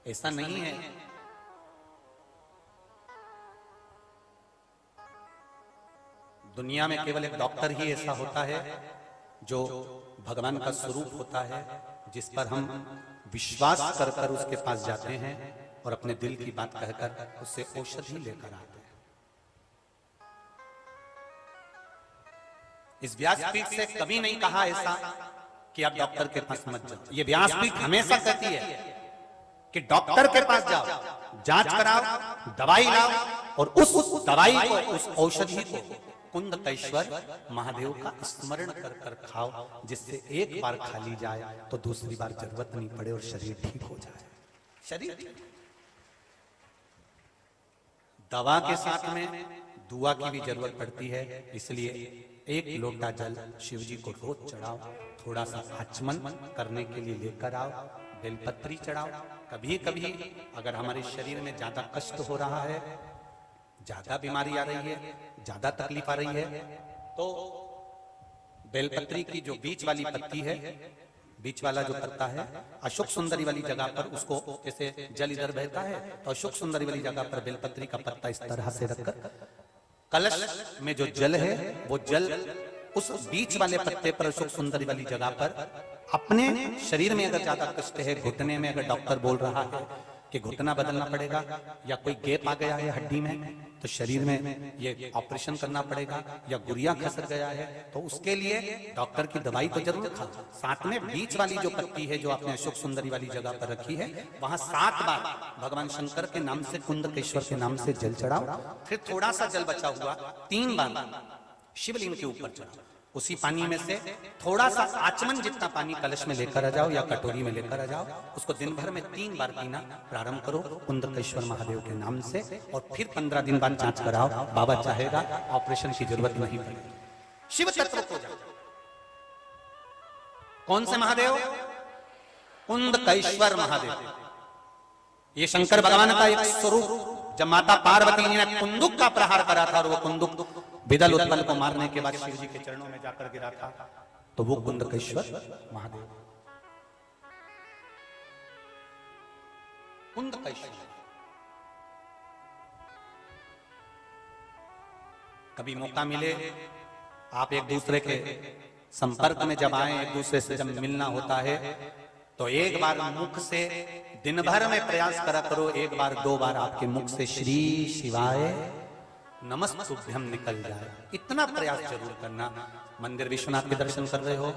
ऐसा नहीं है दुनिया में केवल एक डॉक्टर ही ऐसा होता है जो भगवान का स्वरूप होता है, जिस पर हम विश्वास कर कर उसके पास जाते हैं और अपने दिल की बात कहकर उससे औषधि लेकर आते हैं। इस व्यासपीठ से कभी नहीं कहा ऐसा कि आप डॉक्टर के पास मत जाओ। ये व्यासपीठ हमेशा कहती है कि डॉक्टर के पास जाओ, जांच कराओ, दवाई लाओ और उस दवाई को, उस औषधि को कुंदकेश्वर महादेव का स्मरण कर कर खाओ, जिससे एक बार खा ली जाए तो दूसरी बार जरूरत नहीं पड़े और शरीर ठीक हो जाए। शरीर दवा के साथ में दुआ की भी जरूरत पड़ती है, इसलिए एक लोटा जल शिव जी को रोज चढ़ाओ, थोड़ा सा आचमन करने के लिए लेकर आओ, बेलपत्री चढ़ाओ। कभी कभी अगर हमारे शरीर में ज्यादा कष्ट हो रहा है, ज्यादा बीमारी आ रही है, ज्यादा तकलीफ आ रही है, तो बेलपत्री की जो बीच वाली पत्ती है, बीच वाला जो पत्ता है, अशोक सुंदरी वाली जगह पर उसको, जैसे जल इधर बहता है तो अशोक सुंदरी वाली जगह पर बेलपत्री का पत्ता इस तरह से रखकर कलश में जो जल है वो जल उस बीच वाले पत्ते पर, अशोक सुंदरी वाली जगह पर, अपने शरीर में अगर ज्यादा कष्ट है, घुटने में अगर डॉक्टर बोल रहा है कि घुटना बदलना पड़ेगा या कोई गैप आ गया है हड्डी में तो शरीर में ये ऑपरेशन करना पड़ेगा, या गुरिया खसक गया है तो उसके लिए डॉक्टर की दवाई तो जरूर खाओ, साथ में बीच वाली जो पत्ती है जो आपने अशोक सुंदरी वाली जगह पर रखी है, वहां 7 बार भगवान शंकर के नाम से, कुंदकेश्वर के नाम से जल चढ़ाओ। फिर थोड़ा सा जल बचा हुआ 3 बार शिवलिंग के ऊपर चढ़ाओ। उसी पानी में से थोड़ा सा आचमन जितना पानी कलश में लेकर आ जाओ या कटोरी में लेकर आ जाओ, उसको दिन भर में 3 बार पीना प्रारंभ करो कुंदकेश्वर महादेव के नाम से, और फिर 15 दिन बाद जांच कराओ। बाबा चाहेगा ऑपरेशन की जरूरत नहीं पड़ेगी। शिव तत्व को जाओ। कौन से महादेव? कुंदकेश्वर महादेव। ये शंकर भगवान का एक स्वरूप। जब माता पार्वती ने कुंदुक का प्रहार करा था और वो कुंदुक विदल उत्पल को मारने के बाद शिव जी के चरणों में जाकर गिरा था, तो वो कुंदकेश्वर महादेव। कुंदकेश्वर कभी मौका मिले, आप एक दूसरे के संपर्क में जब आए, एक दूसरे से जब मिलना होता है, तो एक बार मुख से दिन भर में प्रयास करा करो, 1 बार 2 बार आपके मुख से श्री शिवाय नमस्तुभ्यम निकल जाए। इतना प्रयास जरूर करना। मंदिर विश्वनाथ के दर्शन कर रहे हो,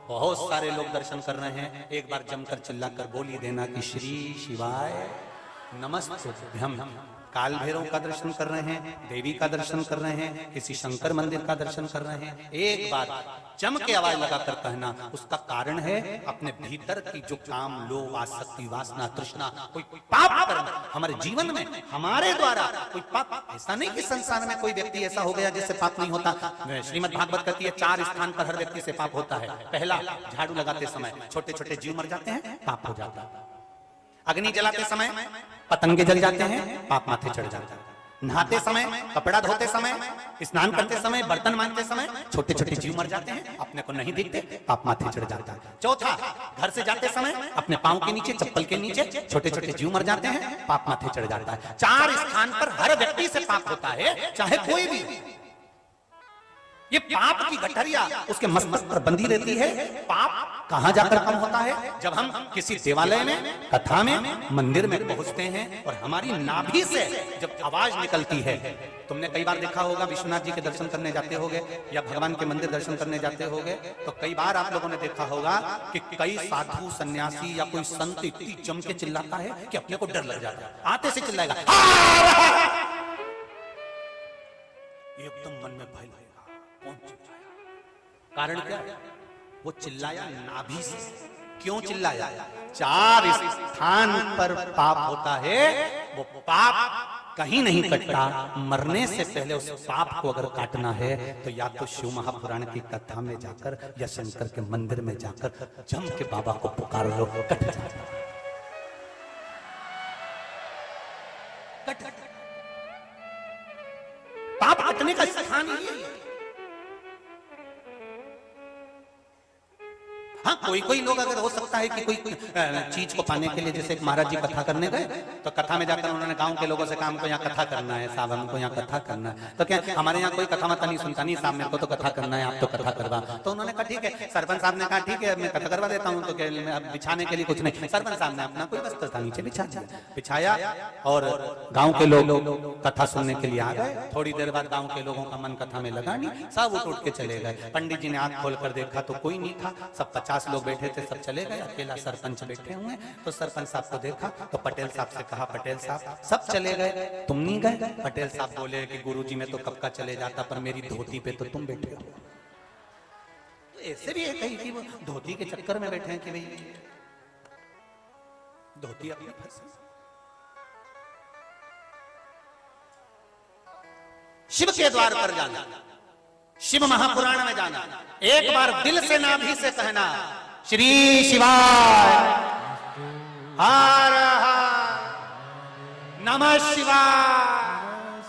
बहुत सारे लोग दर्शन कर रहे हैं, एक बार जमकर चिल्लाकर बोली देना कि श्री शिवाय नमस्तुभ्यम। काल भैरव का दर्शन कर रहे हैं, देवी का दर्शन कर रहे हैं, किसी शंकर मंदिर का दर्शन कर रहे हैं, एक बार जम के आवाज लगाकर कहना। उसका कारण है अपने भीतर की जो काम, लोभ, आसक्ति, वासना, तृष्णा, कोई पाप कर्म हमारे जीवन में हमारे द्वारा कोई पाप। ऐसा नहीं कि संसार में कोई व्यक्ति ऐसा हो गया जिससे पाप नहीं होता। श्रीमद् भागवत कहती है 4 स्थान पर हर व्यक्ति से पाप होता है। पहला, झाड़ू लगाते समय छोटे छोटे जीव मर जाते हैं, पाप हो जाता है। अग्नि जलाते समय पतंगे जल जाते हैं, पाप माथे चढ़ जाता है। नहाते समय, कपड़ा धोते समय, स्नान करते समय, बर्तन मांजते समय छोटे छोटे जीव मर जाते हैं, अपने को नहीं दिखते, पाप माथे चढ़ जाता है। चौथा, घर से जाते समय अपने पांव के नीचे, चप्पल के नीचे छोटे छोटे जीव मर जाते हैं, पाप माथे चढ़ जाता है। 4 स्थान पर हर व्यक्ति से पाप होता है, चाहे कोई भी। ये पाप की गठरिया उसके मस्तक पर बंधी रहती है। पाप कहां जाकर कम होता है? जब हम किसी देवालय में, कथा में, मंदिर में पहुंचते हैं और हमारी नाभि से जब आवाज निकलती है। तुमने कई बार देखा होगा, विश्वनाथ जी के दर्शन करने जाते होगे या भगवान के मंदिर दर्शन करने जाते होगे, तो कई बार आप लोगों ने देखा होगा कि कई साधु सन्यासी या कोई संत इतनी जम के चिल्लाता है कि अपने को डर लग जाता है। आते से चिल्लाएगा, एकदम मन में भय लगेगा, कौन चिल्लाया? कारण क्या? वो चिल्लाया नाभि से। क्यों चिल्लाया? 4 स्थान पर पाप होता है, वो पाप कहीं नहीं कटता। मरने से पहले उस पाप को अगर काटना है तो या तो शिव महापुराण की कथा में जाकर या शंकर के मंदिर में जाकर जम के बाबा को पुकार लो, कट जाता। पाप कटने का स्थान ही है। हाँ, कोई लोग अगर हो सकता है कि कोई चीज को पाने के लिए, जैसे महाराज जी कथा करने गए तो कथा में जाकर उन्होंने गांव के लोगों से कहा हमको यहाँ कथा करना है साहब, हमको यहाँ कथा करना है। तो क्या हमारे यहाँ कोई कथा मता नहीं सुनता? नहीं साहब, मेरे को तो कथा करना है, आप तो कथा करवा। तो उन्होंने कहा ठीक है। सरपंच साहब ने कहा ठीक है, मैं कथा करवा देता हूँ। तो क्या बिछाने के लिए कुछ नहीं, सरपंच साहब ने अपना कोई वस्त्र था नीचे बिछाया और गाँव के लोग कथा सुनने के लिए आ गए। थोड़ी देर बाद गाँव के लोगों का मन कथा में लगा नहीं, सब उठ के चले गए। पंडित जी ने आंख खोल कर देखा तो कोई नहीं था, सब 50 लोग बैठे थे, सब चले गए, अकेला सरपंच बैठे हुए। तो सरपंच साहब को देखा तो पटेल साहब से कहा, पटेल साहब सब चले गए, तुम नहीं गए? पटेल साहब बोले कि गुरुजी मैं तो कब का चले जाता, पर मेरी धोती पे तो तुम बैठे हो। तो ऐसे भी है कि वो धोती के चक्कर में बैठे हैं कि भाई धोती अपनी फंसी। शिव के द्वार पर जाना, शिव महापुराण में जाना, एक बार दिल से नाभि से कहना श्री शिवाय, हर हर नमः शिवाय।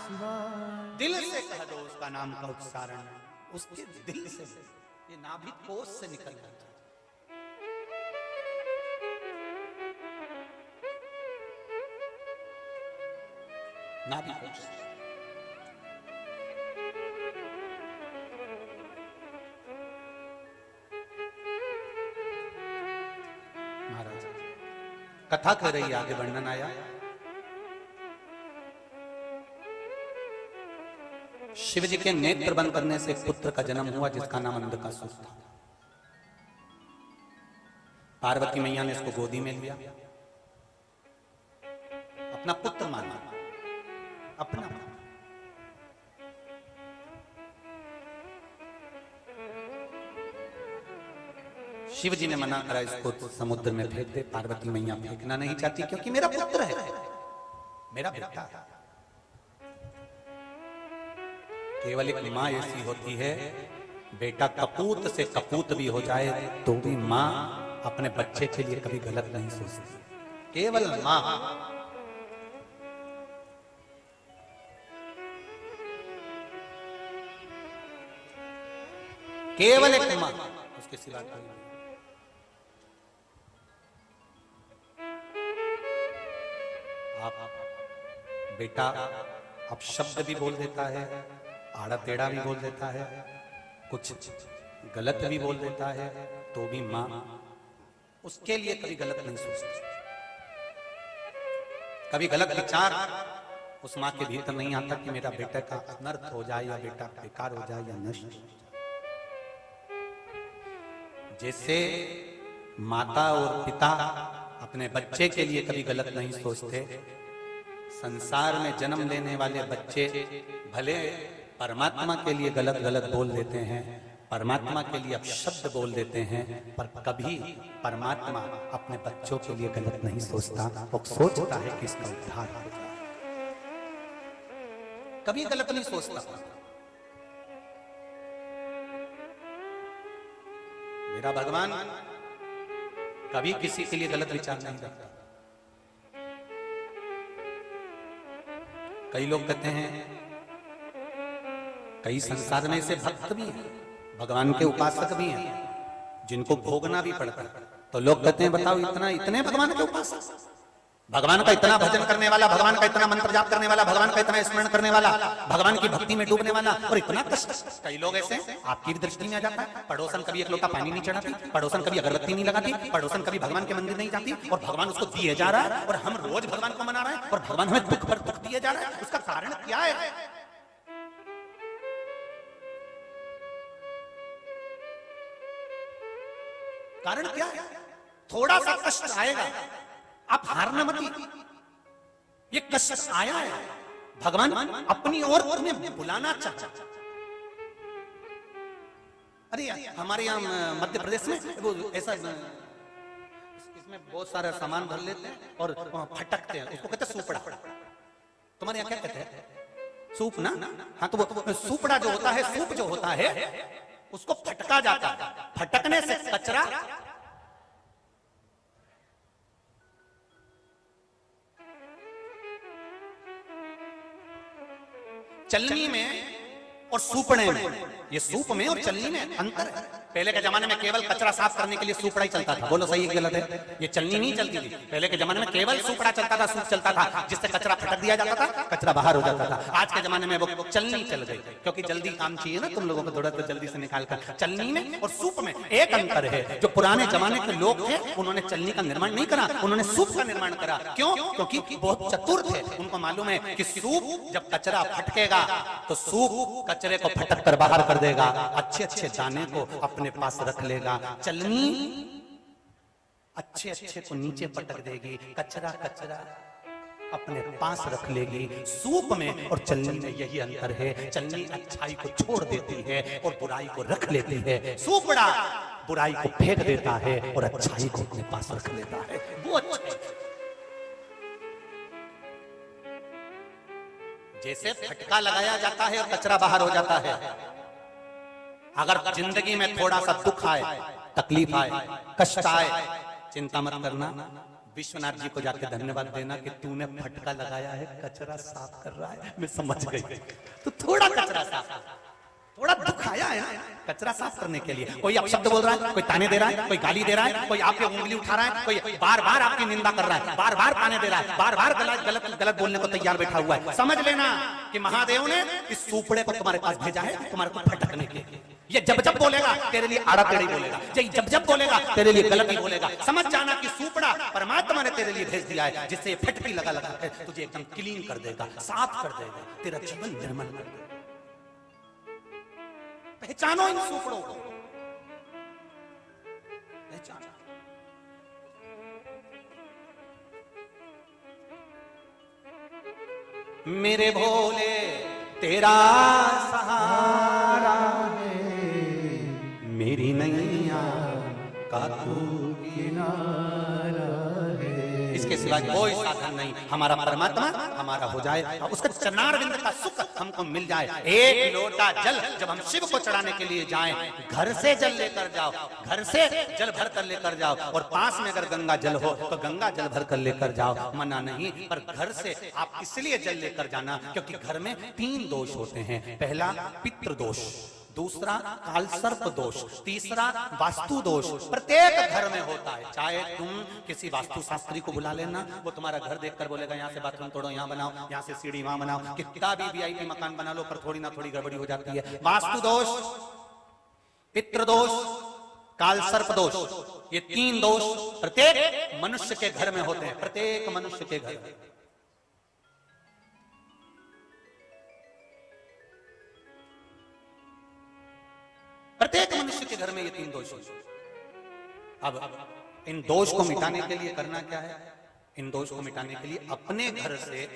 दिल से कह दो उसका नाम का उच्चारण, उसके दिल से, ये नाभि कोश से निकल जाता है। नाभि कोश। महाराज कथा कर रही, आगे वर्णन आया। शिव जी के नेत्र बंद करने से एक पुत्र का जन्म हुआ जिसका नाम अंधकासुर था। पार्वती मैया ने इसको गोदी में लिया, अपना पुत्र माना, अपना। शिव जी ने मना करा, इसको समुद्र में फेंक दे। पार्वती मैया फेंकना नहीं चाहती क्योंकि मेरा पुत्र है, मेरा बेटा है। केवल एक माँ ऐसी होती है, बेटा कपूत से कपूत भी हो जाए तो भी माँ अपने बच्चे के लिए कभी गलत नहीं सोचती। केवल माँ। केवल एक माँ, उसके सिवा कोई नहीं। बेटा अब शब्द भी बोल देता है, आड़ा टेढ़ा भी बोल देता है, कुछ गलत भी बोल देता है, तो भी माँ उसके लिए कभी गलत नहीं सोचती। कभी गलत विचार उस माँ के भीतर नहीं आता कि मेरा बेटा का अनर्थ हो जाए या बेटा बेकार हो जाए या नष्ट हो जाए। जैसे माता और पिता अपने बच्चे के लिए कभी गलत नहीं सोचते, संसार में जन्म लेने वाले बच्चे भले परमात्मा के लिए गलत गलत बोल देते हैं, परमात्मा के लिए अपशब्द बोल देते हैं, पर कभी परमात्मा अपने बच्चों के लिए गलत नहीं सोचता। वो सोचता है कि इसका उद्धार हो जाए, कभी गलत नहीं सोचता। मेरा भगवान कभी किसी के लिए गलत विचार नहीं करता। कई लोग कहते हैं, कई संसार में ऐसे भक्त भी हैं, भगवान के उपासक भी हैं, जिनको भोगना भी पड़ता है। तो लोग कहते हैं बताओ इतने भगवान के उपासक, भगवान का इतना भजन करने वाला, भगवान का इतना मंत्र जाप करने वाला, भगवान का इतना स्मरण करने वाला, भगवान की भक्ति में डूबने वाला, और इतना कष्ट। कई लोग ऐसे आपकी भी दृष्टि में आ जाता है, पड़ोसन कभी एक लोटा पानी नहीं चढ़ाती, पड़ोसन कभी अगरबत्ती नहीं लगाती, पड़ोसन कभी भगवान के मंदिर नहीं जाती, और भगवान उसको दिए जा रहा है, और हम रोज भगवान को मना रहे हैं, और भगवान हमें दुख पर दुख दिए जा रहा है। उसका कारण क्या है? कारण क्या है? थोड़ा सा कष्ट आएगा, आप हारना मत। ये कष्ट आया है, भगवान अपनी ओर तुम्हें बुलाना चाहता। अरे हमारे यहाँ मध्य प्रदेश में वो ऐसा, इसमें बहुत सारा सामान भर लेते हैं और फटकते हैं, उसको कहते हैं सूपड़ा। तुम्हारे यहाँ क्या कहते हैं? सूप ना? हाँ, तो वो सूपड़ा जो होता है, सूप जो होता है, उसको फटका जाता है। फटकने से कचरा चलनी में और सूपड़े में, ये सूप में और चलनी में अंतर है। पहले के जमाने में केवल कचरा साफ करने के लिए सूपड़ा ही चलता था। बोलो सही है गलत है? ये चलनी नहीं चलती थी। पहले के जमाने में केवल सूपड़ा चलता था, सूप चलता था, जिससे कचरा फटक दिया जाता था, कचरा बाहर हो जाता था। आज के जमाने में वो चलनी चल गई, क्योंकि जल्दी काम चाहिए ना तुम लोगों को, थोड़ा तो जल्दी से निकाल कर। चलनी में और सूप में एक अंतर है। जो पुराने जमाने के लोग थे, उन्होंने चलनी का निर्माण नहीं करा, उन्होंने सूप का निर्माण करा। क्यों? क्योंकि बहुत चतुर थे। उनको मालूम है कि सूप जब कचरा फटकेगा तो सूप कचरे को फटक कर बाहर कर देगा, अच्छे अच्छे दाने को अपने पास रख लेगा। चलनी अच्छे अच्छे को नीचे पटक देगी, कचरा कचरा अपने पास रख लेगी। सूप में और चलनी में यही अंतर है। चलनी अच्छाई को छोड़ देती है और बुराई को रख लेती है। सूपड़ा बुराई को फेंक देता है और अच्छाई को अपने पास रख लेता है। वो अच्छा। जैसे फटका लगाया जाता है और कचरा बाहर हो जाता है। अगर जिंदगी में थोड़ा सा दुख आए, तकलीफ आए, कष्ट आए, चिंता मत करना, विश्वनाथ जी को जाके धन्यवाद देना कि तूने फटका लगाया है, कचरा साफ कर रहा है। मैं समझ गई। तो थोड़ा कचरा साफ, थोड़ा दुख आया है ना, कचरा साफ करने के लिए। कोई अपशब्द बोल रहा है, कोई ताने दे रहा है, कोई गाली दे रहा है, कोई आपकी उंगली उठा रहा है, कोई बार बार आपकी निंदा कर रहा है, बार बार ताने दे रहा है, बार बार गलत गलत बोलने को तैयार बैठा हुआ है। समझ लेना कि महादेव ने इस सूपड़े को तुम्हारे पास भेजा है, तुम्हारे को फटकने के लिए। ये जब जब बोलेगा तेरे लिए आड़ा टेढ़ी बोलेगा, ये जब जब बोलेगा तेरे लिए गलत ही बोलेगा। समझ जाना कि सूपड़ा परमात्मा ने तेरे लिए भेज दिया है, जिससे फटकी लगा लगा है तुझे एकदम क्लीन कर देगा, साफ कर देगा, तेरा जीवन निर्मल कर देगा। पहचानो इन सूपड़ों को, पहचानो। मेरे भोले तेरा सहारा है, मेरी नैया का तू किनारा है। इसके सिवा कोई साधन नहीं। हमारा परमात्मा हमारा हो जाए, उसका चरणारविंद का सुख हमको मिल जाए। एक लोटा जल जब हम शिव को चढ़ाने के लिए जाएं, घर से जल लेकर जाओ, घर से जल भर कर लेकर जाओ, और पास में अगर गंगा जल हो तो गंगा जल भर कर लेकर जाओ, मना नहीं। पर घर से आप इसलिए जल लेकर जाना क्योंकि घर में 3 दोष होते हैं। पहला पितृदोष, दूसरा कालसर्प दोष, तीसरा वास्तु दोष। प्रत्येक घर में होता है। चाहे तुम किसी वास्तु शास्त्री को बुला लेना, वो तुम्हारा घर देखकर बोलेगा यहाँ से बाथरूम तोड़ो, यहाँ बनाओ, यहाँ से सीढ़ी वहां बनाओ, कितना भी वीआईपी मकान बना लो, पर थोड़ी ना थोड़ी गड़बड़ी हो जाती है। वास्तु दोष, पितृदोष, कालसर्प दोष, ये 3 दोष प्रत्येक मनुष्य के घर में होते हैं। प्रत्येक मनुष्य के घर में। प्रत्येक मनुष्य के घर में ये 3 दोष हैं। अब इन दोष को मिटाने के लिए करना क्या है? इन दोष को मिटाने के लिए अपने घर से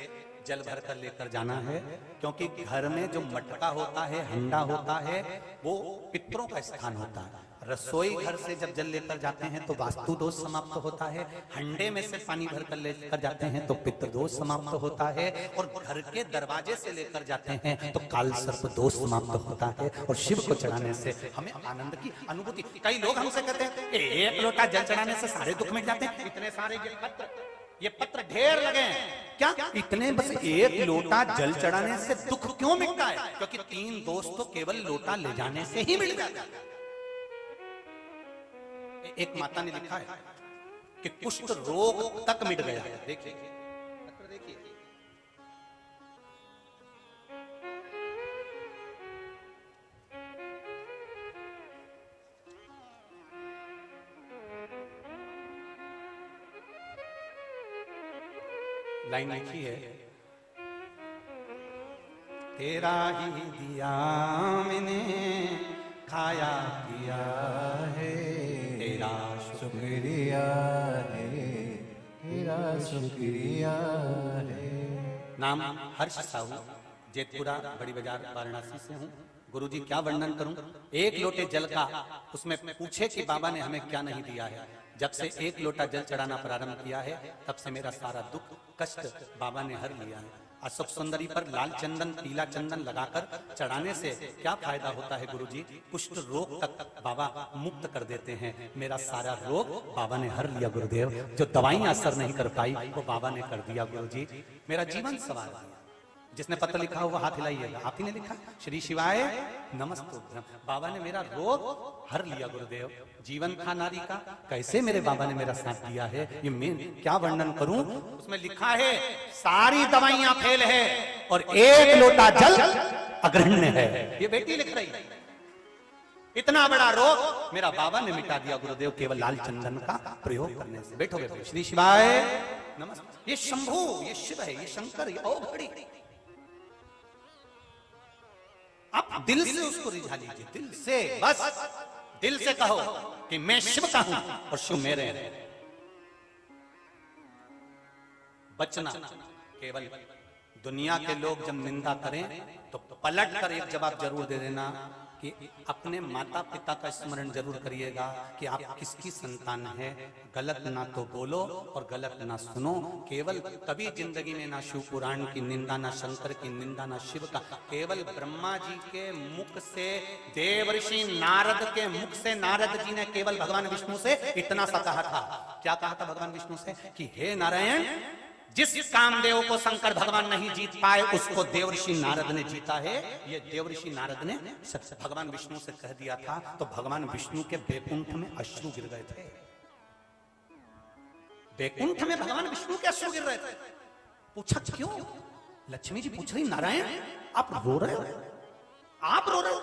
जल भर कर लेकर जाना है, क्योंकि घर में जो मटका होता है, हंडा होता है, वो पितरों का स्थान होता है। रसोई घर से जब जल लेकर जाते हैं तो वास्तु दोष समाप्त होता है। हंडे में से पानी भर कर लेकर जाते हैं तो पितृ दोष समाप्त होता है। और घर के दरवाजे से लेकर जाते हैं तो काल सर्प दोष समाप्त होता है। और शिव को चढ़ाने से हमें आनंद की अनुभूति। कई लोग हमसे कहते हैं 1 लोटा जल चढ़ाने से सारे दुख मिट जाते हैं। इतने सारे ये पत्र ढेर लगे हैं क्या? इतने बस 1 लोटा जल चढ़ाने से दुख क्यों मिटता है? क्योंकि 3 दोष तो केवल लोटा ले जाने से ही मिट जाता है। एक माता ने लिखा है कि कुष्ठ रोग तक मिट गया। देखिए देखिए, लाइन लिखी है, तेरा ही दिया मैंने खाया पिया है, तेरा शुक्रिया है, तेरा शुक्रिया है। नाम हर्ष साहू, जेतपुरा बड़ी बाजार वाराणसी से हूँ। गुरुजी क्या वर्णन करूं, एक लोटे जल का उसमें पूछे कि बाबा ने हमें क्या नहीं दिया है। जब से एक लोटा जल चढ़ाना प्रारंभ किया है तब से मेरा सारा दुख कष्ट बाबा ने हर लिया है। अशोक सुंदरी पर लाल चंदन पीला चंदन लगाकर चढ़ाने से क्या फायदा होता है गुरुजी, कुष्ठ रोग तक बाबा मुक्त कर देते हैं। मेरा सारा रोग बाबा ने हर लिया गुरुदेव, जो दवाइयां असर नहीं कर पाई वो बाबा ने कर दिया गुरुजी। मेरा जीवन सवार दिया। जिसने पत्र लिखा हो वो हाथ हिलाइएगा। आप ही ने लिखा, श्री शिवाय नमस्तुभ्यम। बाबा ने मेरा रोग हर लिया गुरुदेव। जीवन था नारी का, कैसे मेरे बाबा ने मेरा साथ दिया है, ये मैं क्या वर्णन करूं। उसमें लिखा है सारी दवाइयां फेल है और एक लोटा जल अग्रहण्य है। ये बेटी लिख रही है, इतना बड़ा रोग मेरा बाबा ने मिटा दिया गुरुदेव केवल लाल चंदन का प्रयोग करने से। बैठो बैठो, श्री शिवाय नमस्ते। ये शंभु, ये शिव है, ये शंकर, ये औघड़ी। आप दिल से उसको रिझा लीजिए, दिल से, बस दिल से कहो कि मैं शिव का हूं और शिव मेरे हैं। बचना केवल, दुनिया के लोग जब निंदा करें तो पलट कर एक जवाब जरूर दे देना कि अपने माता पिता का स्मरण जरूर करिएगा कि आप किसकी संतान है। गलत ना तो बोलो और गलत ना सुनो। केवल कभी जिंदगी में ना शिव पुराण की निंदा, ना शंकर की निंदा, ना शिव का। केवल ब्रह्मा जी के मुख से, देवर्षि नारद के मुख से नारद जी ने केवल भगवान विष्णु से इतना सा कहा था। क्या कहा था भगवान विष्णु से कि हे नारायण, जिस कामदेव को शंकर भगवान नहीं जीत पाए उसको देवर्षि नारद ने जीता है। ये देवर्षि नारद ने भगवान विष्णु से कह दिया था। तो भगवान विष्णु के बैकुंठ में अश्रु गिर गए थे। बैकुंठ में भगवान विष्णु के अश्रु गिर रहे थे। पूछा क्यों? लक्ष्मी जी पूछ रही, नारायण आप रो रहे हो, आप रो रहे हो।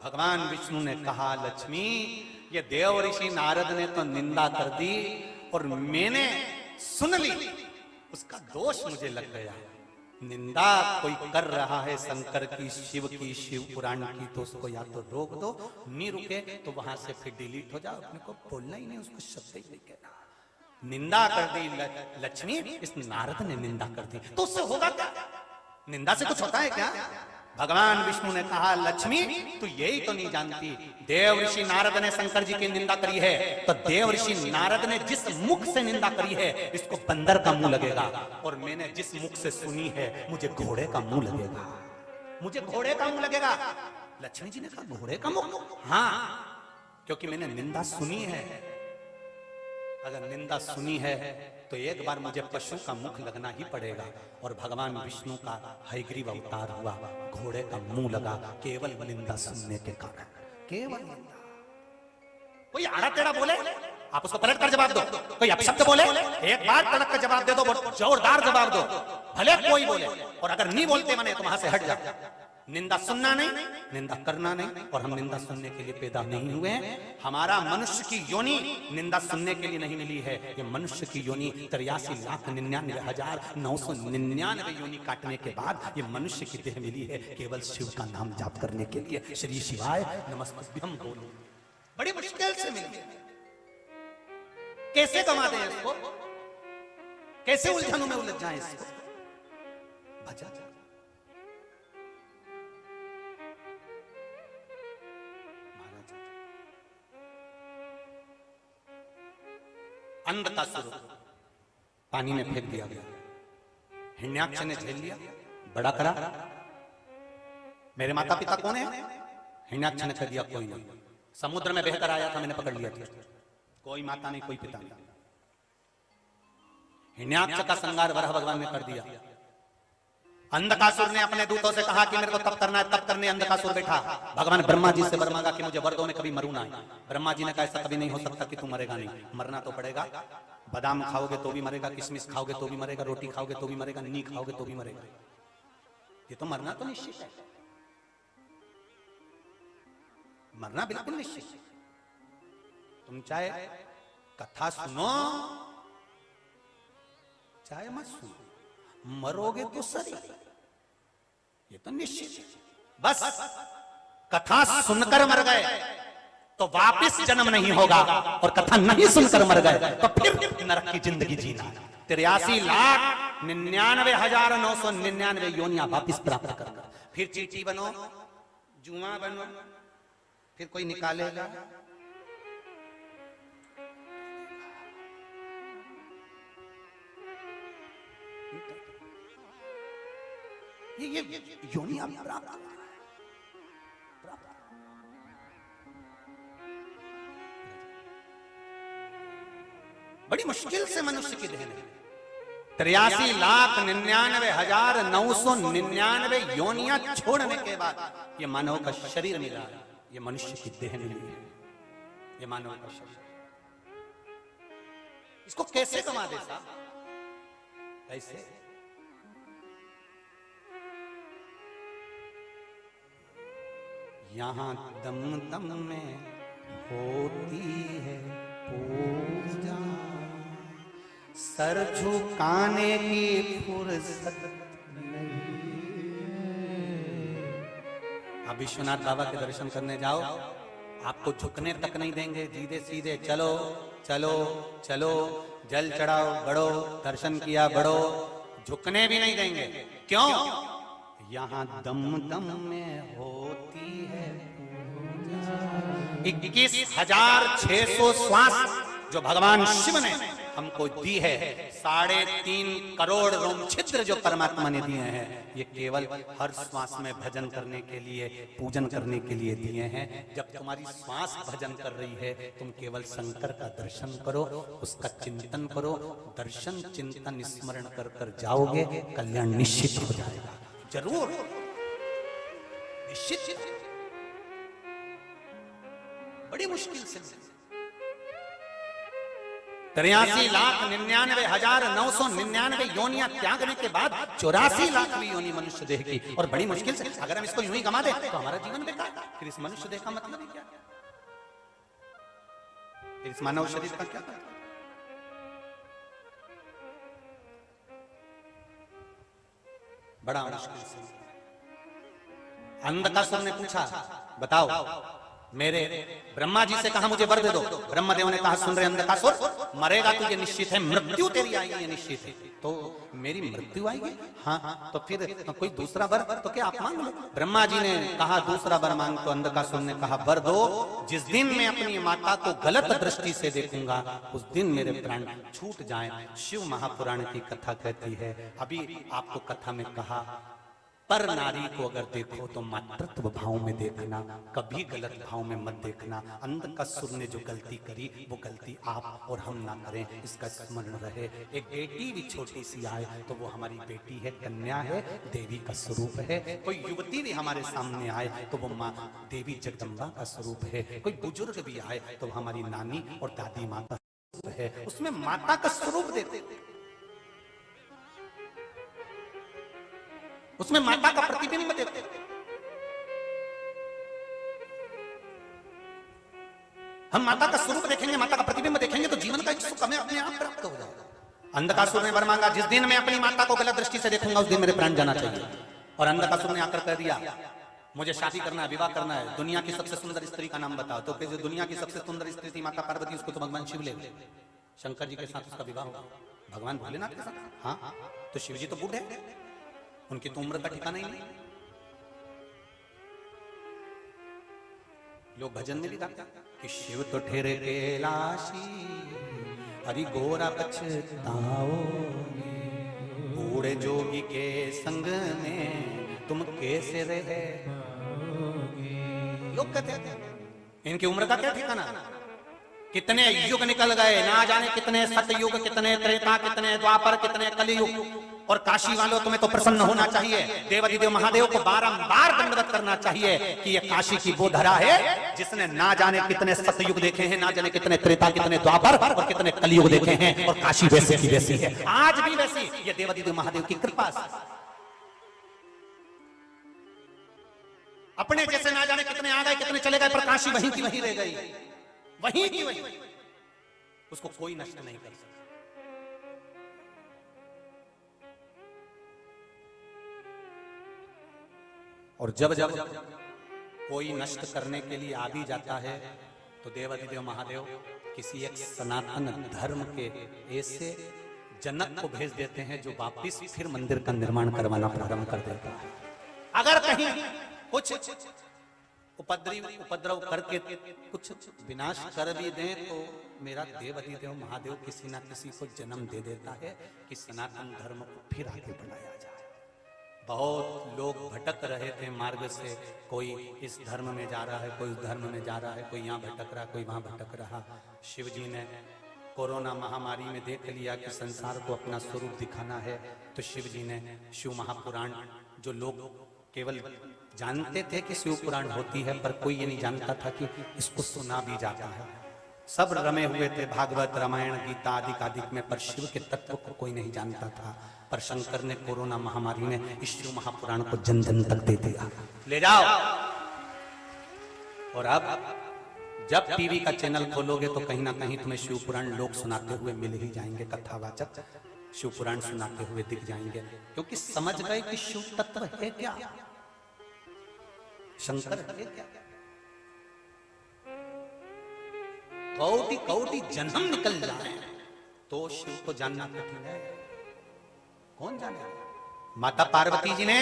भगवान विष्णु ने कहा, लक्ष्मी ये देवर्षि नारद ने तो निंदा कर दी और मैंने सुन ली, उसका दोष मुझे लग गया। निंदा कोई कर रहा है शंकर की, शिव की, शिव पुराण की, तो उसको या तो रोक दो, नहीं रुके तो वहां से फिर डिलीट हो जाओ। अपने को बोलना ही नहीं, उसको शब्द ही नहीं कहना। निंदा कर दी लक्ष्मी, इस नारद ने निंदा कर दी, तो उससे होगा क्या? निंदा से कुछ होता है क्या? भगवान विष्णु ने कहा, लक्ष्मी तू यही तो नहीं जानती, देवर्षि नारद ने शंकर जी की निंदा करी है तो देवर्षि नारद ने जिस मुख से निंदा करी है इसको बंदर का मुंह लगेगा, और मैंने जिस मुख से सुनी है मुझे घोड़े का मुंह लगेगा, मुझे घोड़े का मुंह लगेगा। लक्ष्मी जी ने कहा, घोड़े का मुंह? हाँ, क्योंकि मैंने निंदा सुनी है। अगर निंदा सुनी है तो एक बार मुझे पशु का मुख लगना ही पड़ेगा। और भगवान विष्णु का हयग्रीव अवतार हुआ, घोड़े का मुंह लगा केवल निंदा सुनने के कारण। केवल निंदा। कोई आड़ा टेढ़ा बोले आप उसको पलट कर जवाब दो, कोई अपशब्द बोले एक बार तड़क कर जवाब दे दो, जोरदार जवाब दो, भले कोई बोले। और अगर नहीं बोलते मने तो वहां से हट जाओ। निंदा सुनना नहीं, निंदा करना नहीं। और हम निंदा सुनने के लिए पैदा नहीं हुए हैं। हमारा मनुष्य की योनि निंदा सुनने के लिए नहीं मिली है। ये मनुष्य की योनि 83,99,999 योनि काटने के बाद ये मनुष्य की देह मिली है केवल शिव का नाम जाप करने के लिए। श्री शिवाय नमस्तुभ्यम बोलो, बड़ी मुश्किल से मिली। कैसे कमा दें इसको, कैसे उलझनों में उलझ जाए इसको। भजा अंधकासुर पानी में फेंक दिया गया। हिरण्याक्ष ने झेल लिया, बड़ा करा। मेरे माता पिता कौन है? हिरण्याक्ष ने कह दिया कोई नहीं। समुद्र में बहकर आया था, मैंने पकड़ लिया था। कोई माता नहीं, कोई पिता नहीं। हिरण्याक्ष का संगार वराह भगवान ने कर दिया। अंधकासुर ने अपने दूतों से कहा कि मेरे को तप करना है, तप करने अंधकासुर बैठा। भगवान ब्रह्मा जी से वर मांगा कि मुझे वर दो, मैं कभी मरूं ना। ब्रह्मा जी ने कहा ऐसा कभी नहीं हो सकता कि तू मरेगा नहीं, मरना तो पड़ेगा। बादाम खाओगे तो भी मरेगा, किशमिश खाओगे तो भी मरेगा, रोटी खाओगे तो भी मरेगा, नी खाओगे तो भी मरेगा। ये तो मरना तो निश्चित है, मरना बिल्कुल निश्चित है। तुम चाहे कथा सुनो चाहे मत सुनो, मरोगे तो सही, ये तो निश्चित है। बस कथा सुनकर मर गए तो वापस जन्म नहीं होगा, और कथा नहीं सुनकर मर गए तो फिर नरक की जिंदगी जीना। 83,99,999 योनियां वापिस प्राप्त करना। फिर चींटी बनो, जुआ बनो, फिर कोई निकालेगा। ये योनियां प्राप्त करना है। बड़ी मुश्किल से मनुष्य की देह है। 83,99,999 योनियां छोड़ने के बाद ये मानव का शरीर मिला है, ये मनुष्य की देह मिली है, ये मानव का शरीर। इसको कैसे कमा दे साहब? कैसे? यहां दम दम में होती है पूजा, सर झुकाने की फुर्सत नहीं। आप विश्वनाथ बाबा के दर्शन करने जाओ, आपको झुकने तक नहीं देंगे, सीधे सीधे चलो चलो चलो, जल चढ़ाओ बढ़ो, दर्शन किया बढ़ो, झुकने भी नहीं देंगे। क्यों? यहाँ दम दम में होती है 21,600 श्वास जो भगवान शिव ने हमको दी है। 3.5 करोड़ रोम छिद्र जो परमात्मा ने दिए हैं, ये केवल हर श्वास में भजन करने के लिए, पूजन करने के लिए दिए हैं। जब तुम्हारी श्वास भजन कर रही है, तुम केवल शंकर का दर्शन करो, उसका चिंतन करो, दर्शन चिंतन स्मरण कर कर जाओगे, कल्याण निश्चित हो जाएगा। जरूर निश्चित। बड़ी मुश्किल से 83,99,999 योनियां त्यागने के बाद 84 लाखवीं योनि मनुष्य देह की, और बड़ी मुश्किल से अगर हम इसको यूं ही गमा दे तो हमारा जीवन बेकार। फिर इस मनुष्य देह का मतलब ही क्या? फिर इस मानव शरीर का क्या मतलब? बड़ा मुश्किल से। अंधकासुर ने पूछा, बताओ मेरे ब्रह्मा जी से कहा मुझे वर दे दो। ब्रह्मदेव ने कहा सुन रहे अंधकासुर, मरेगा तो ये निश्चित है, मृत्यु तेरी आएगी ये निश्चित है। तो मेरी मृत्यु आएगी? हाँ, तो फिर कोई दूसरा वर तो क्या आप मांग लो। ब्रह्मा जी ने कहा दूसरा वर मांग, तो अंधकासुर ने कहा वर दो, जिस दिन मैं अपनी माता को गलत दृष्टि से देखूंगा उस दिन मेरे प्राण छूट जाएं। शिव महापुराण की कथा कहती है, अभी आपको कथा में कहा, पर नारी को अगर देखो तो मातृत्व भाव में देखना, कभी गलत भाव में मत देखना। अंधकासुर ने जो गलती करी वो गलती आप और हम ना करें, इसका स्मरण रहे। एक बेटी भी छोटी सी आए तो वो हमारी बेटी है, कन्या है, देवी का स्वरूप है। कोई युवती भी हमारे सामने आए तो वो माँ देवी जगदम्बा का स्वरूप है। कोई बुजुर्ग भी आए तो हमारी नानी और दादी माँ का स्वरूप है, उसमें माता का स्वरूप देते, उसमें माता का प्रतिबिंब देते। हम माता का स्वरूप देखेंगे, माता का प्रतिबिंब देखेंगे तो जीवन का एक सुख हमें अपने आप प्राप्त हो जाएगा। अंधकासुर ने वर मांगा, जिस दिन मैं अपनी माता को गलत दृष्टि से देखूंगा उस दिन मेरे प्राण जाना चाहिए। और अंधकासुर ने आकर कह दिया मुझे शादी करना है, विवाह करना है, दुनिया की सबसे सुंदर स्त्री का नाम बताओ। तो जो दुनिया की सबसे सुंदर स्त्री थी माता पार्वती, उसको तो भगवान शिव ले गए, शंकर जी के साथ उसका विवाह होगा, भगवान भोलेनाथ के साथ। हाँ, तो शिव जी तो बूढ़े, उनकी तो उम्र का ठिकाना ही नहीं। लोग भजन में भी गाते कि शिव तो ठहरे कैलाशी, हरि गोरा पछताओगे, बूढ़े जोगी के संग में तुम कैसे रहे। लोग कहते हैं इनकी उम्र का क्या ठिकाना। कितने युग निकल गए, ना जाने कितने सतयुग, कितने त्रेता, कितने द्वापर, कितने कलयुग, और काशी वालों तुम्हें तो प्रसन्न होना चाहिए, देवाधिदेव महादेव को बारंबार दंडवत करना चाहिए कि ये काशी की वो धरा है जिसने ना जाने कितने सतयुग देखे हैं, ना जाने कितने त्रेता, कितने द्वापर और कितने कलयुग देखे हैं, और काशी वैसे की वैसी है, आज भी वैसी। ये देवाधिदेव महादेव की कृपा से अपने जैसे ना जाने कितने आ गए, कितने चले गए, पर काशी वहीं की वहीं रह गई, वहीं की वहीं, उसको कोई नष्ट नहीं कर सकता। और जब जब कोई नष्ट करने के लिए आ भी जाता है तो देवाधिदेव महादेव किसी एक सनातन धर्म के ऐसे जनक को भेज देते हैं जो वापिस फिर मंदिर का निर्माण करवाना प्रारंभ कर देता है। अगर कहीं कुछ उपद्रव करके कुछ विनाश कर भी दें तो मेरा देवाधिदेव महादेव किसी ना किसी को जन्म दे देता है कि सनातन धर्म को फिर आगे बढ़ाया जाए। बहुत लोग भटक रहे थे मार्ग से, कोई इस धर्म में जा रहा है, कोई उस धर्म में जा रहा है, कोई यहाँ भटक रहा, कोई वहां भटक रहा। शिव जी ने कोरोना महामारी में देख लिया कि संसार को अपना स्वरूप दिखाना है, तो शिव जी ने शिव महापुराण, जो लोग केवल जानते थे कि शिव पुराण होती है पर कोई ये नहीं जानता था कि इसको सुना भी जाता है, सब रमे हुए थे भागवत रामायण गीता आदि में, पर शिव के तत्व को कोई नहीं जानता था। पर शंकर ने कोरोना महामारी में इस शिव महापुराण को जन जन तक दे दिया, ले जाओ। और अब जब टीवी का चैनल खोलोगे तो कहीं ना कहीं तुम्हें शिव पुराण लोग सुनाते हुए मिल ही जाएंगे, कथावाचक शिव पुराण सुनाते हुए दिख जाएंगे, क्योंकि समझ गए कि शिव तत्व है क्या, शंकर है क्या। कौटी कौटी जन्म निकल जाए तो शिव को जानना कठिन है। कौन जाने? माता पार्वती जी ने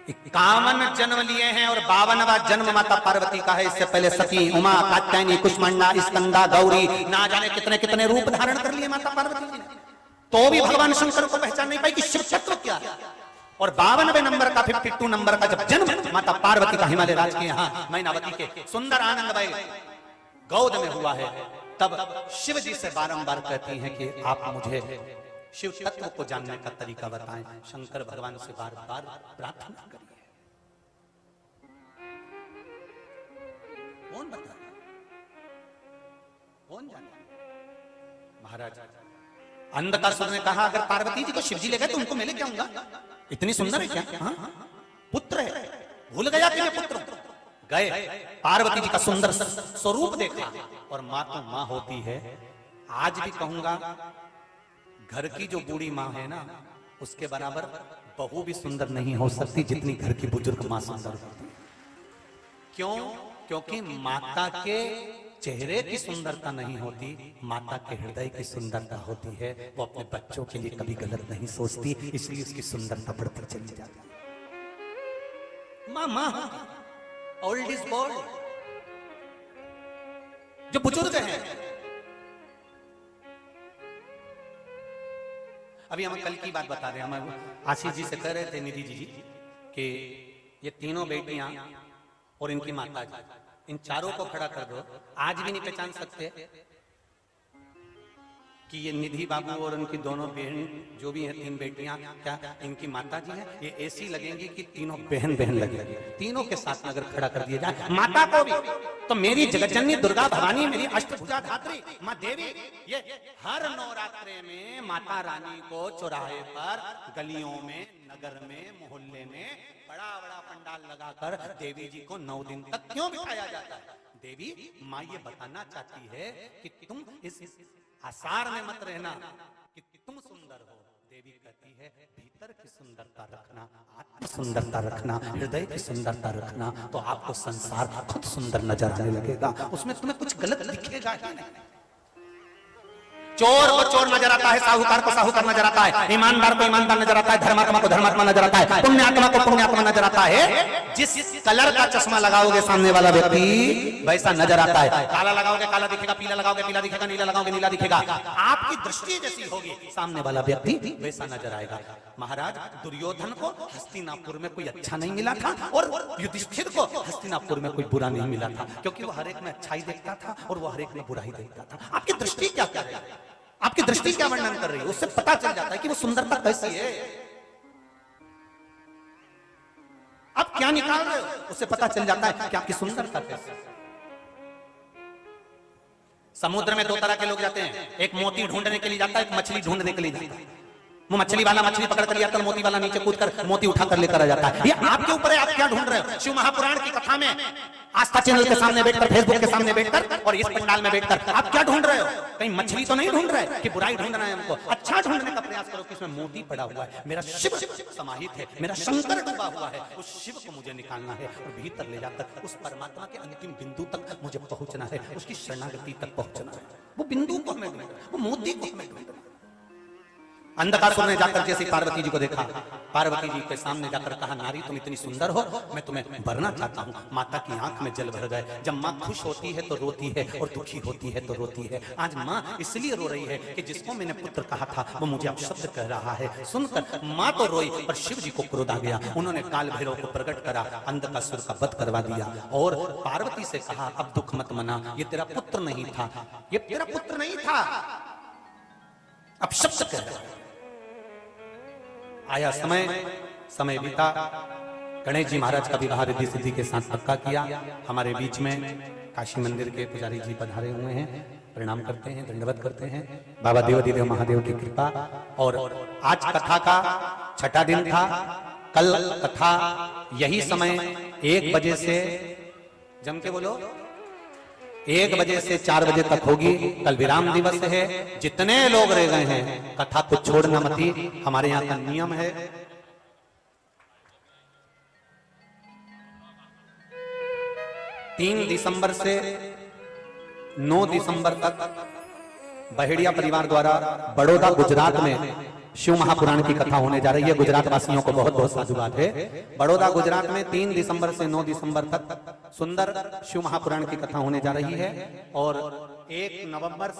51 जन्म लिए हैं और 52वां जन्म माता पार्वती का है। इससे पहले सती, उमा, कात्यायनी, कुष्मांडा, स्कंदा, गौरी, ना जाने कितने कितने रूप धारण कर लिए माता पार्वती जी ने, तो भी भगवान शंकर को पहचान नहीं पाई कि शिव तत्व क्या है। और 52वें नंबर का 52 नंबर का जब जन्म माता पार्वती का हिमालय राज के यहाँ मैनावती के सुंदर आनंद भाई गौद में हुआ है, तब शिव जी से बारंबार कहती हैं कि आप मुझे शिव तत्व को जानने का तरीका बताएं। शंकर भगवान से बार बार प्रार्थना करिए। कौन बताए, कौन जाने? महाराज अंधकासुर ने कहा अगर पार्वती जी को शिव जी ले गए तो उनको मैं लेके आऊंगा, इतनी सुंदर है क्या? हाँ? पुत्र है, भूल गया कि मैं पुत्र हूं। गए, पार्वती जी का सुंदर स्वरूप देखा, और माँ तो माँ होती है। आज भी कहूंगा घर की जो बूढ़ी माँ है ना, उसके बराबर बहू भी सुंदर नहीं हो सकती जितनी घर की बुजुर्ग माँ सुंदर होती है। क्यों? क्योंकि माता के चेहरे की सुंदरता नहीं होती, माता के हृदय की सुंदरता होती है। वो अपने बच्चों के लिए कभी गलत नहीं सोचती, इसलिए उसकी सुंदरता बढ़ती चली जाती है। माँ माँ, ओल्ड इज गोल्ड। जो बुजुर्ग हैं, अभी हम कल की बात बता रहे हैं, हम आशीष जी से कह रहे थे, निधि जी कि ये तीनों बेटियां और इनकी माता जी, इन चारों को खड़ा कर दो, आज भी नहीं पहचान सकते कि ये निधि बाबू और उनकी दोनों बहन जो भी हैं, 3 बेटियां क्या इनकी माता जी हैं। ये ऐसी लगेंगी कि तीनों बहन बहन लगेंगी। तीनों के साथ अगर खड़ा कर दिया जाए माता को भी, तो मेरी जगतजननी दुर्गा भवानी, मेरी अष्टभुजा धात्री माँ देवी, ये हर नवरात्रे में माता रानी को चौराहे पर, गलियों में, नगर में, मोहल्ले में बड़ा बड़ा पंडाल लगाकर देवी जी को 9 दिन तक क्यों बिठाया जाता है? देवी माँ ये बताना चाहती है कि तुम इस आसार में मत रहना कि तुम सुंदर हो। देवी कहती है भीतर की सुंदरता रखना, आत्म सुंदरता रखना, हृदय की सुंदरता रखना, तो आपको संसार खुद सुंदर नजर आने लगेगा, उसमें तुम्हें कुछ गलत दिखेगा ही नहीं। चोर को चोर नजर आता है, साहूकार को साहूकार नजर आता है, ईमानदार को ईमानदार नजर आता है, धर्मात्मा को धर्मात्मा नजर आता है, पुण्यात्मा को पुण्यात्मा नजर आता है। जिस कलर का चश्मा लगाओगे सामने वाला व्यक्ति वैसा नजर आता है। काला लगाओगे काला दिखेगा, पीला लगाओगे पीला दिखेगा, नीला लगाओगे नीला दिखेगा। आपकी दृष्टि जैसी होगी सामने वाला व्यक्ति वैसा नजर आएगा। महाराज दुर्योधन को हस्तिनापुर में कोई अच्छा नहीं मिला था और युधिष्ठिर को हस्तिनापुर में कोई बुरा नहीं मिला था, क्योंकि वो हर एक में अच्छाई देखता था और वो हर एक में बुराई देखता था। आपकी दृष्टि क्या क्या है? आप आपकी दृष्टि क्या वर्णन कर रही है, उससे पता चल जाता है कि वो सुंदरता कैसी है। आप क्या निकाल रहे हो, उससे पता चल जाता है कि आपकी सुंदरता कैसी है। समुद्र में दो तरह के लोग जाते हैं, एक मोती ढूंढने के लिए जाता है, एक मछली ढूंढने के लिए जाता है। वो मछली वाला मछली पकड़ कर लिया, मोती वाला नीचे कूद कर मोती उठा कर लेकर आ जाता है। ये आपके ऊपर है, आप क्या ढूंढ रहे हो। शिव महापुराण की कथा में आस्था चैनल के सामने बैठकर, फेसबुक के सामने बैठकर और इस पंडाल में बैठकर आप क्या ढूंढ रहे हो। कहीं मछली तो नहीं ढूंढ रहे कि बुराई ढूंढना है हमको। अच्छा ढूंढने का प्रयास करो कि इसमें मोती पड़ा हुआ है, मेरा शिव समाहित है, मेरा शंकर डूबा हुआ है, उस शिव को मुझे निकालना है और भीतर ले जाकर उस परमात्मा के अंतिम बिंदु तक मुझे पहुंचना है, उसकी शरणागति तक पहुंचना है। वो बिंदु को हमें ढूंढना, वो मोती को हमें ढूंढना। अंधकासुर ने जाकर जैसे पार्वती जी को देखा, पार्वती जी के सामने जाकर कहा, नारी तुम इतनी सुंदर हो, मैं तुम्हें भरना चाहता हूँ। माता की आंख में जल भर गए। जब माँ खुश होती है तो रोती है और दुखी होती है तो रोती है। आज माँ इसलिए रो रही है कि जिसको मैंने पुत्र कहा था वो मुझे अपशब्द कह रहा है। सुनकर माँ तो रोई, पर शिव जी को क्रोध आ गया। उन्होंने काल भैरव को प्रकट करा, अंधकासुर का वध करवा दिया और पार्वती से कहा, अब दुख मत मना, ये तेरा पुत्र नहीं था, ये तेरा पुत्र नहीं था, अपशब्द कह रहा है। आया समय बीता, गणेश जी महाराज का विवाह रिद्धि सिद्धि के साथ पक्का किया। हमारे बीच में काशी मंदिर के पुजारी जी पधारे हुए हैं, प्रणाम करते हैं, दंडवत करते हैं। बाबा देवाधिदेव महादेव की कृपा। और आज कथा का छठा दिन था। कल कथा यही समय 1 बजे से, जम के बोलो, 1 बजे से 4 बजे तक होगी। कल विराम दिवस है। जितने लोग रह गए हैं कथा को छोड़ना मती, हमारे यहाँ का नियम है। 3 दिसंबर से 9 दिसंबर तक बहेड़िया परिवार द्वारा बड़ौदा गुजरात में शिव महापुराण की कथा होने जा रही है। गुजरात वासियों को बहुत बहुत साधुवाद है। बड़ौदा गुजरात में 3 दिसंबर से 9 दिसंबर तक सुंदर शिव महापुराण की कथा होने जा रही है। और 1 नवंबर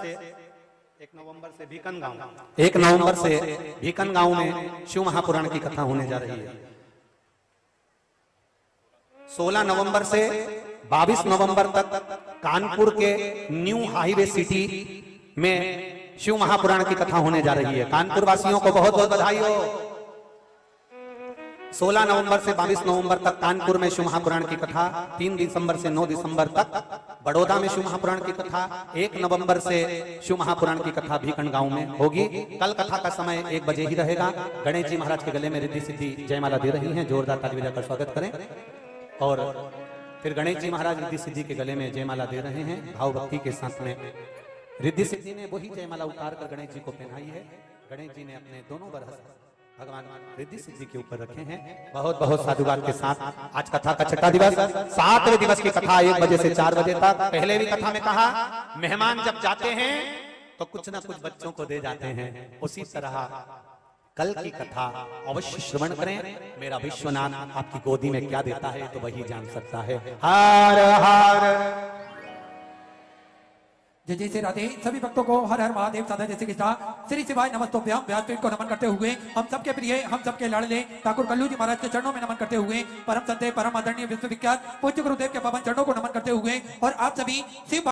से भीकन गांव में शिव महापुराण की कथा होने जा रही है। 16 नवंबर से 22 नवंबर तक कानपुर के न्यू हाईवे सिटी में शिव महापुराण की कथा होने जा रही है। कानपुर वासियों को बहुत बहुत बधाई हो। 16 नवंबर से 22 नवंबर तक कानपुर में शिव महापुराण की कथा, 3 दिसंबर से 9 दिसंबर तक बड़ौदा में शिव महापुराण की कथा, 1 नवंबर से शिव महापुराण की कथा भीकन गांव में होगी। कल कथा का समय 1 बजे ही रहेगा। गणेश जी महाराज के गले में रिद्धि सिद्धि जयमाला दे रही हैं, जोरदार ताली बजाकर स्वागत करें। और फिर गणेश जी महाराज रिद्धि सिद्धि के गले में जयमाला दे रहे हैं भाव भक्ति के साथ में। रिद्धि सिद्धि ने वही जयमाला उतार कर गणेश जी को पहनाई है। गणेश जी ने अपने दोनों बरस भगवान रिद्धि सिद्धि के ऊपर रखे हैं। बहुत बहुत साधुवाद के साथ आज कथा का छठा दिवस, 7वें दिवस की कथा 1 बजे से 4 बजे तक। पहले भी कथा में कहा, मेहमान जब जाते हैं तो कुछ ना कुछ बच्चों को दे जाते हैं। उसी तरह कल की कथा अवश्य श्रवण करें। मेरा विश्वनाथ आपकी गोदी में क्या देता है तो वही जान सकता है। हर हर जय जय श्री राधे। सभी भक्तों को हर हर महादेव साधा जैसे कृष्णा श्री शिवाय नमस्तोभ्याम। व्यासपीठ को नमन करते हुए हम सबके प्रिय, हम सबके लाडले ठाकुर कल्लू जी महाराज के चरणों में नमन करते हुए, परम संत परम आदरणीय विश्वविख्यात पूज्य गुरुदेव के पावन चरणों को नमन करते हुए और आप सभी शिव